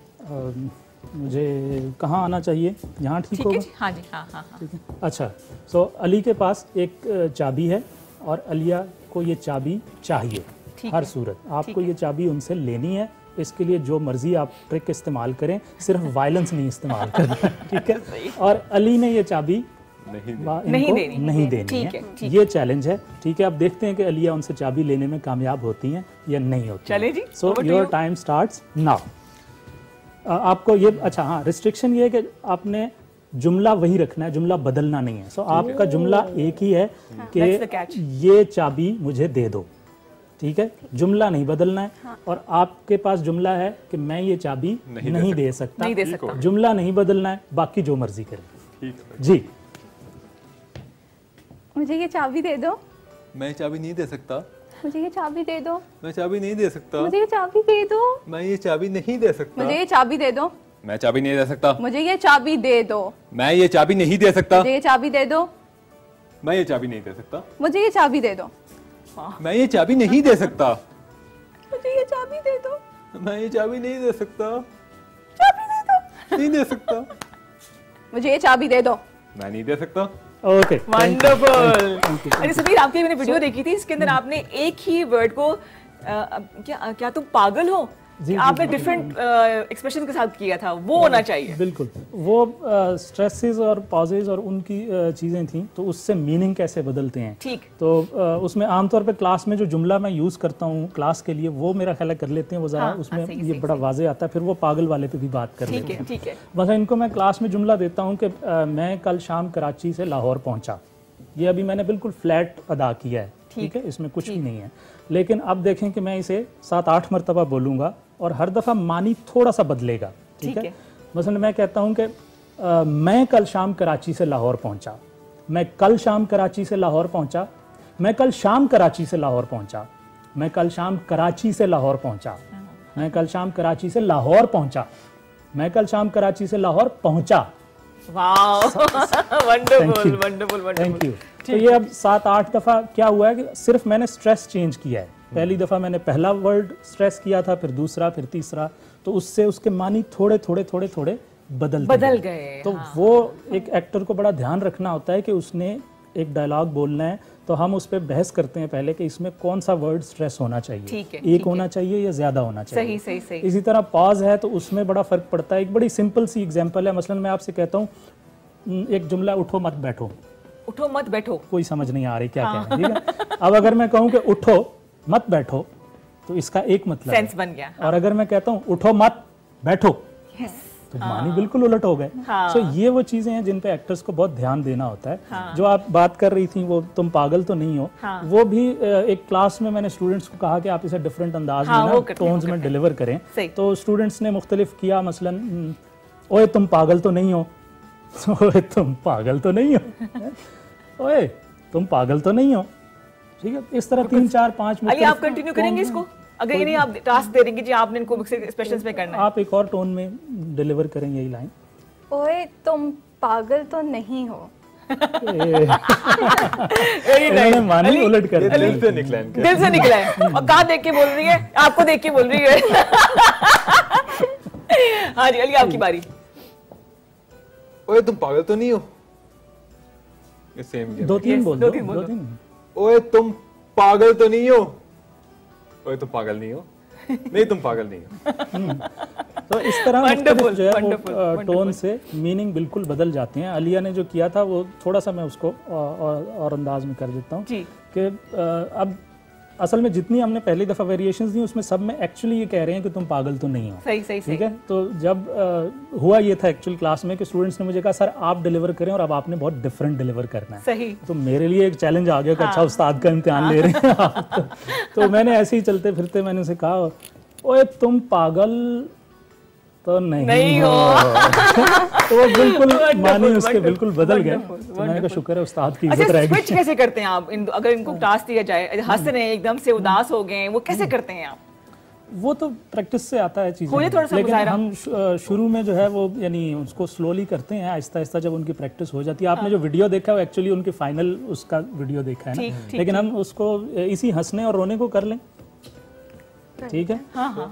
मुझे कहाँ आना चाहिए? यहाँ ठीक होगा? हाँ जी, हाँ हाँ हाँ, ठीक है। अच्छा, सो अली के पास एक चाबी है और अलिया को ये चाबी चाहिए हर सूरत। आपको ये चाबी उनसे लेनी है। इसके लिए जो मर्जी आप ट्रिक इस्तेमाल करें, सिर्फ वायलेंस नहीं इस्तेमाल करना, ठीक है। और अली ने ये चाबी नहीं देनी है। ये चैलेंज है, ठीक है। अब देखते हैं कि अलिया उनसे चाबी लेने में कामयाब होती हैं या नहीं होती। चले जी, so your time starts now. आपको ये, अच्छा हाँ, रिस्ट्रिक्शन ये है कि आपने जुमला वही रखना है, जुमला बदलना नहीं है। सो आपका जुमला एक ही है कि ये चाबी मुझे दे दो, ठीक है, जुमला नहीं बदलना है। और आपके पास जुमला है कि मैं ये चाबी नहीं दे सकता, जुमला नहीं बदलना है, बाकी जो मर्जी करें। जी, मुझे ये चाबी दे दो। मैं चाबी नहीं दे सकता। मुझे ये चाबी दे दो। मैं चाबी नहीं दे सकता। मुझे ये चाबी दे दो। मैं ये चाबी नहीं दे सकता। मुझे ये चाबी दे दो। मैं चाबी नहीं दे सकता। मुझे ये चाबी दे दो। मैं ये चाबी नहीं दे सकता। मुझे ये चाबी दे दो। मैं ये चाबी नहीं दे सकता। मुझे ये चाबी दे दो। मैं ये चाबी नहीं दे सकता। मुझे ये चाबी दे दो। मैं ये चाबी नहीं दे सकता। चाबी दे दो। नहीं दे सकता। मुझे ये चाबी दे दो। मैं नहीं दे सकता। Okay, wonderful. अरे समीर, आपकी मैंने वीडियो देखी थी, इसके अंदर आपने एक ही वर्ड को क्या तुम पागल हो, आपने डिफरेंट एक्सप्रेशन के साथ किया था, वो होना चाहिए। बिल्कुल, वो स्ट्रेसेस और पॉजेज और उनकी चीज़ें थी, तो उससे मीनिंग कैसे बदलते हैं। ठीक, तो उसमें आमतौर पे क्लास में जो जुमला मैं यूज़ करता हूँ क्लास के लिए, वो मेरा ख्याल कर लेते हैं, वो ज़रा उसमें ये बड़ा वाजे आता है, फिर वो पागल वाले पे भी बात कर लेते हैं। ठीक है। बस इनको मैं क्लास में जुमला देता हूँ कि मैं कल शाम कराची से लाहौर पहुँचा। ये अभी मैंने बिल्कुल फ्लैट अदा किया है, ठीक है, इसमें कुछ भी नहीं है। लेकिन अब देखें कि मैं इसे 7-8 मरतबा बोलूँगा और हर दफ़ा मानी थोड़ा सा बदलेगा, ठीक है। मसलन मैं कहता हूँ कि मैं कल शाम कराची से लाहौर पहुँचा। मैं कल शाम कराची से लाहौर पहुँचा। मैं कल शाम कराची से लाहौर पहुँचा। मैं कल शाम कराची से लाहौर पहुँचा। मैं कल शाम कराची से लाहौर पहुँचा। मैं कल शाम कराची से लाहौर पहुँचा। वंडरफुल। Thank you. तो ये अब 7-8 दफ़ा क्या हुआ है कि सिर्फ मैंने स्ट्रेस चेंज किया है। पहली दफ़ा मैंने पहला वर्ड स्ट्रेस किया था, फिर दूसरा, फिर तीसरा, तो उससे उसके मानी थोड़े बदल गए। तो वो एक एक्टर को बड़ा ध्यान रखना होता है कि उसने एक डायलॉग बोलना है, तो हम उस पर बहस करते हैं पहले कि इसमें कौन सा वर्ड स्ट्रेस होना चाहिए, एक होना चाहिए या ज्यादा होना चाहिए। सही। इसी तरह पॉज है तो उसमें बड़ा फर्क पड़ता है। एक बड़ी सिंपल सी एग्जांपल है, मसलन मैं आपसे कहता हूँ एक जुमला, उठो मत बैठो। उठो मत बैठो, कोई समझ नहीं आ रही क्या कहना, ठीक है। अब अगर मैं कहूँ कि उठो मत बैठो, तो इसका एक मतलब सेंस बन गया। और अगर मैं कहता हूँ उठो मत बैठो, तो मानी बिल्कुल उलट हो गए। सो ये वो चीजें हैं जिन पे एक्टर्स को बहुत ध्यान देना होता है। जो आप बात कर रही थी वो तुम पागल तो नहीं हो, वो भी एक क्लास में मैंने स्टूडेंट्स को कहा कि आप इसे डिफरेंट अंदाज में ना टोन्स में डिलीवर करें। तो स्टूडेंट्स ने मुख्तलिफ किया, मसलन ओए तुम पागल तो नहीं हो, ओए तुम पागल तो नहीं हो, ओए तुम पागल तो नहीं हो, ठीक है। इस तरह 3, 4, 5 आप कंटिन्यू करेंगे इसको? अगर ये नहीं आप टास्क दे देंगे जी आपने इनको एक्सप्रेशंस में करना है, आप एक और टोन में डिलीवर करें यही लाइन। ओए तुम पागल तो नहीं हो। मानी उलट कर दिल से निकला है, दिल से निकला है। और कहाँ देख के बोल रही है? आपको देख के बोल रही है। हाँ जी अली आपकी बारी। ओए तुम पागल तो नहीं हो। ये सेम दो तीन बोल दो। ओए तुम पागल तो नहीं हो। ओए तुम पागल नहीं हो। नहीं तुम पागल नहीं हो। तो इस तरह जो है वो टोन से मीनिंग बिल्कुल बदल जाते हैं। अलिया ने जो किया था वो थोड़ा सा मैं उसको और अंदाज में कर देता हूँ कि अब असल में जितनी हमने पहली दफा वेरिएशंस दी उसमें सब में एक्चुअली ये कह रहे हैं कि तुम पागल तो नहीं हो। सही ठीक है। तो जब हुआ ये था एक्चुअल क्लास में कि स्टूडेंट्स ने मुझे कहा सर आप डिलीवर करें और अब आपने बहुत डिफरेंट डिलीवर करना है। सही। तो मेरे लिए एक चैलेंज आ गया कि अच्छा उस्ताद का इम्तिहान ले रहे हैं आप। तो मैंने ऐसे ही चलते फिरते मैंने उसे कहा ओए तुम पागल तो नहीं हो। तो वो बिल्कुल मानी उसके बिल्कुल बदल गए। तो मैंने कहा शुक्र है उस्ताद की इज्जत रहेगी। स्विच कैसे करते हैं आप अगर इनको टास्क दिया जाए, हंस रहे हैं एकदम से उदास हो गए, वो कैसे करते हैं आप? वो तो प्रैक्टिस से आता है चीजें, लेकिन हम शुरू में जो है वो यानी उसको स्लोली करते हैं, आहिस्ता आहिस्ता जब उनकी प्रैक्टिस हो जाती है। आपने जो वीडियो देखा है वो एक्चुअली उनके फाइनल उसका वीडियो देखा है ना, लेकिन हम उसको इसी हंसने और रोने को कर लें। ठीक है।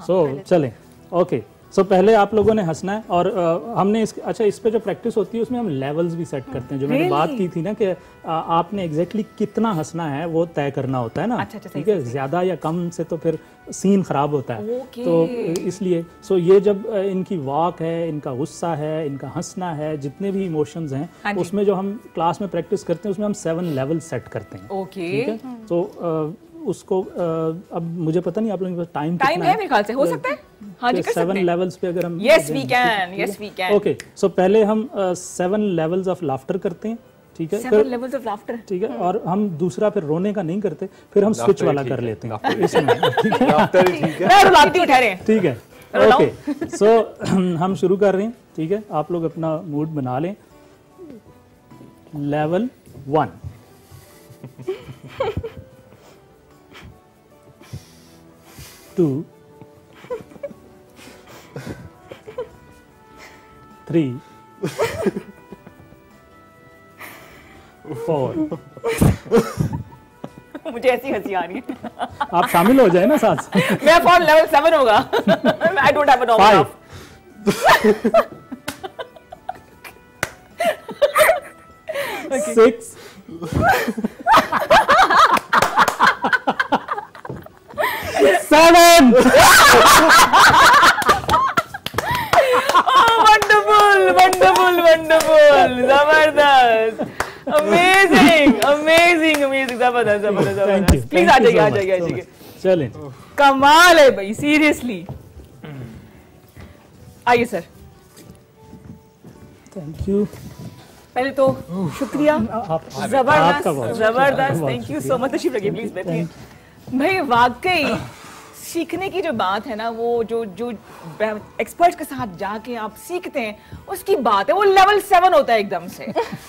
सो चलें। ओके। सो पहले आप लोगों ने हंसना है और हमने इस पे जो प्रैक्टिस होती है उसमें हम लेवल्स भी सेट करते हैं। जो मैंने बात की थी ना कि आपने एग्जैक्टली कितना हंसना है वो तय करना होता है ना। ठीक है। ज्यादा या कम से तो फिर सीन खराब होता है। तो इसलिए ये जब इनकी वॉक है, इनका गुस्सा है, इनका हंसना है, जितने भी इमोशंस हैं उसमें जो हम क्लास में प्रैक्टिस करते हैं उसमें हम 7 लेवल सेट करते हैं। ठीक है। तो उसको अब मुझे पता नहीं आप लोगों के पास टाइम है मेरे ख्याल से हो सकता है। हाँ जी, 7 लेवल्स पे अगर हम यस वी कैन। ओके। सो पहले हम 7 लेवल्स ऑफ लाफ्टर करते हैं। ठीक है। 7 लेवल्स ऑफ लाफ्टर। ठीक है। और हम दूसरा फिर रोने का नहीं करते, फिर हम स्विच वाला कर लेते हैं इसमें। ठीक है। ठीक है। ओके। सो हम शुरू कर रहे हैं। ठीक है। आप लोग अपना मूड बना लें। लेवल 1 2 3 4 मुझे ऐसी हंसी आ रही है। आप शामिल हो जाए ना साथ। मैं फोन लेवल 7 होगा। I don't have a normal 6 7 wonderful जबरदस्त अमेजिंग जबरदस्त। प्लीज आ जाइए। चलें। कमाल है भाई, सीरियसली। आइए सर। Thank you. पहले तो शुक्रिया, जबरदस्त। Thank you so much. तशरीफ रखिए प्लीज, बैठिए। भाई वाकई सीखने की जो बात है ना, वो जो एक्सपर्ट्स के साथ जाके आप सीखते हैं उसकी बात है। वो लेवल 7 होता है एकदम से।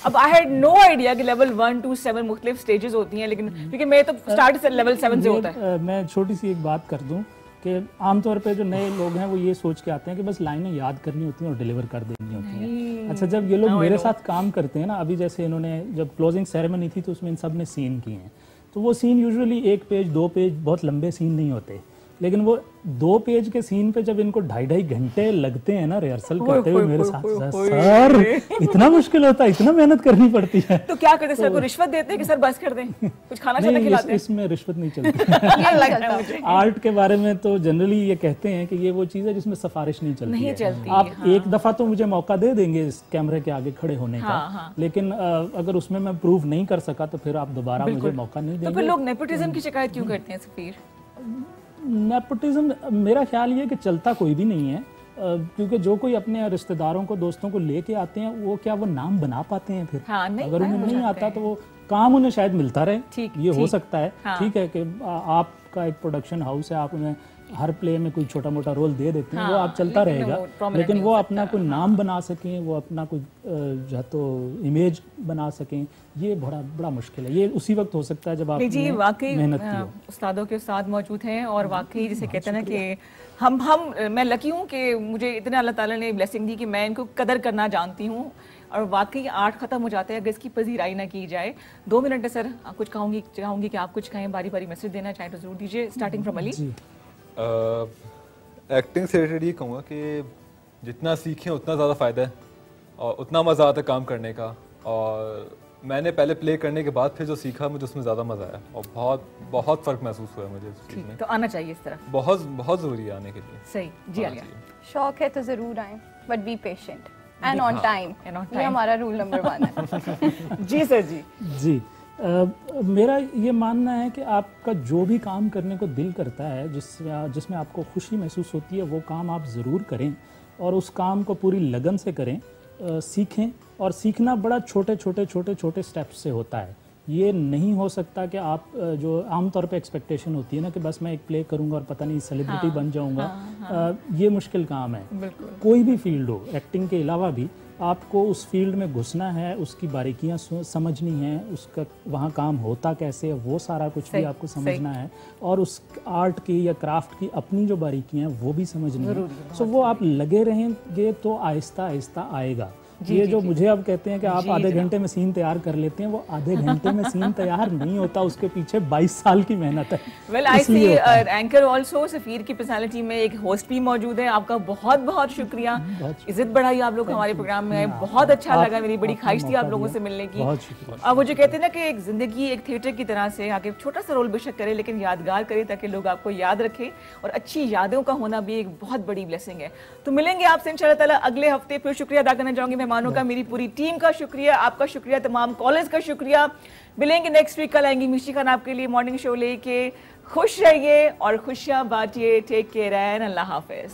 अब आई हैड नो आइडिया कि लेवल 1 to 7 मुख्तलिफ स्टेजेस होती हैं, लेकिन क्योंकि मैं तो स्टार्ट से लेवल 7 से होता है। मैं छोटी सी एक बात कर दूं कि आमतौर पे जो नए लोग हैं वो ये सोच के आते हैं कि बस लाइनें याद करनी होती हैं और डिलीवर कर देनी होती हैं। अच्छा, जब ये लोग मेरे साथ काम करते हैं ना, अभी जैसे इन्होंने जब क्लोजिंग सेरेमनी थी तो उसमें इन सब ने सीन किए हैं, तो वो सीन यूजुअली 1 पेज 2 पेज बहुत लंबे सीन नहीं होते, लेकिन वो 2 पेज के सीन पे जब इनको 2.5 घंटे लगते हैं ना रिहर्सल करते हुए मेरे साथ, सर इतना मुश्किल होता है, इतना मेहनत करनी पड़ती है। तो क्या करते सर, को रिश्वत देते हैं कि सर बस कर दें, कुछ खाना शाना खिलाते हैं? इसमें रिश्वत नहीं चलती। आर्ट के बारे में तो जनरली ये कहते हैं कि ये वो चीज़ है जिसमें सिफारिश नहीं चलती। आप एक दफा तो मुझे मौका दे देंगे इस कैमरे के आगे खड़े होने का, लेकिन अगर उसमें मैं प्रूव नहीं कर सका तो फिर आप दोबारा मुझे मौका नहीं देंगे। तो फिर लोग नेपोटिज्म की शिकायत क्यों करते हैं सफीर? नेपोटिज्म मेरा ख्याल ये कि चलता कोई भी नहीं है, क्योंकि जो कोई अपने रिश्तेदारों को दोस्तों को लेके आते हैं वो क्या वो नाम बना पाते हैं फिर? अगर उन्हें नहीं आता तो वो काम उन्हें शायद मिलता रहे, ये हो सकता है। ठीक है कि आपका एक प्रोडक्शन हाउस है, आप उन्हें हर प्ले में कोई छोटा मोटा रोल दे देते हैं, वो आप चलता रहेगा, लेकिन वो अपना कोई नाम बना सकें, वो अपना कोई जो तो इमेज बना सकें, ये बड़ा मुश्किल है। ये उसी वक्त हो सकता है जब आप मेहनत की। उस्तादों के साथ मौजूद हैं और वाकई जिसे कहते हैं ना कि मैं लकी हूँ कि मुझे इतना अल्लाह ताला ने ब्लेसिंग दी कि मैं इनको कदर करना जानती हूँ, और वाकई आर्ट ख़त्म हो जाता है अगर इसकी पजीराई ना की जाए। 2 मिनट है सर, कुछ चाहूँगी कि आप कुछ कहें, बारी बारी मैसेज देना चाहें तो ज़रूर दीजिए, स्टार्टिंग फ्रॉम अली। एक्टिंग से रिलेटेड ये कहूँगा कि जितना सीखें उतना ज़्यादा फ़ायदा है और उतना मज़ा आता है काम करने का, और मैंने पहले प्ले करने के बाद फिर जो सीखा मुझे उसमें ज़्यादा मज़ा आया और बहुत फ़र्क महसूस हुआ मुझे उस चीज़ में। तो आना चाहिए इस तरह, बहुत ज़रूरी है आने के लिए। सही जी। आलिया, शौक है तो ज़रूर आएँ, but be patient and on time, ये हमारा रूल नंबर 1 है। जी सर जी। जी मेरा ये मानना है कि आपका जो भी काम करने को दिल करता है, जिसमें आपको खुशी महसूस होती है, वो काम आप ज़रूर करें और उस काम को पूरी लगन से करें। सीखें, और सीखना बड़ा छोटे छोटे स्टेप्स से होता है। ये नहीं हो सकता कि आप जो आमतौर पे एक्सपेक्टेशन होती है ना कि बस मैं एक प्ले करूंगा और पता नहीं सेलिब्रिटी बन जाऊंगा, ये मुश्किल काम है। कोई भी फील्ड हो, एक्टिंग के अलावा भी आपको उस फील्ड में घुसना है, उसकी बारीकियां समझनी है, उसका वहाँ काम होता कैसे है वो सारा कुछ भी आपको समझना है, और उस आर्ट की या क्राफ्ट की अपनी जो बारीकियां हैं वो भी समझनी है। सो वो आप लगे रहेंगे तो आहिस्ता आहिस्ता आएगा। ये जो मुझे अब कहते हैं कि आप आधे घंटे में सीन तैयार कर लेते हैं, वो आधे घंटे में सीन तैयार नहीं होता, उसके पीछे 22 साल की मेहनत है। Well I see anchor also, Safeer की पर्सनालिटी में एक होस्ट भी मौजूद है। आपका बहुत बहुत शुक्रिया, इज्जत बढ़ाई आप लोग हमारे प्रोग्राम में आए, बहुत अच्छा लगा, मेरी बड़ी ख्वाहिश थी आप लोगों से मिलने की। अब वो जो कहते हैं ना कि एक जिंदगी एक थिएटर की तरह से, आगे छोटा सा रोल बेशक करे लेकिन यादगार करे ताकि लोग आपको याद रखें, और अच्छी यादों का होना भी एक बहुत बड़ी ब्लेसिंग है। तो मिलेंगे आपसे इंशाल्लाह ताला अगले हफ्ते। फिर शुक्रिया अदा करना चाहूंगी मेहमानों का, मेरी पूरी टीम का शुक्रिया, आपका शुक्रिया, तमाम कॉलेज का शुक्रिया। मिलेंगे नेक्स्ट वीक, कल आएंगी मिशी खान आपके लिए मॉर्निंग शो लेके। खुश रहिए और खुशियां बांटिए। टेक केयर एंड अल्लाह हाफिज।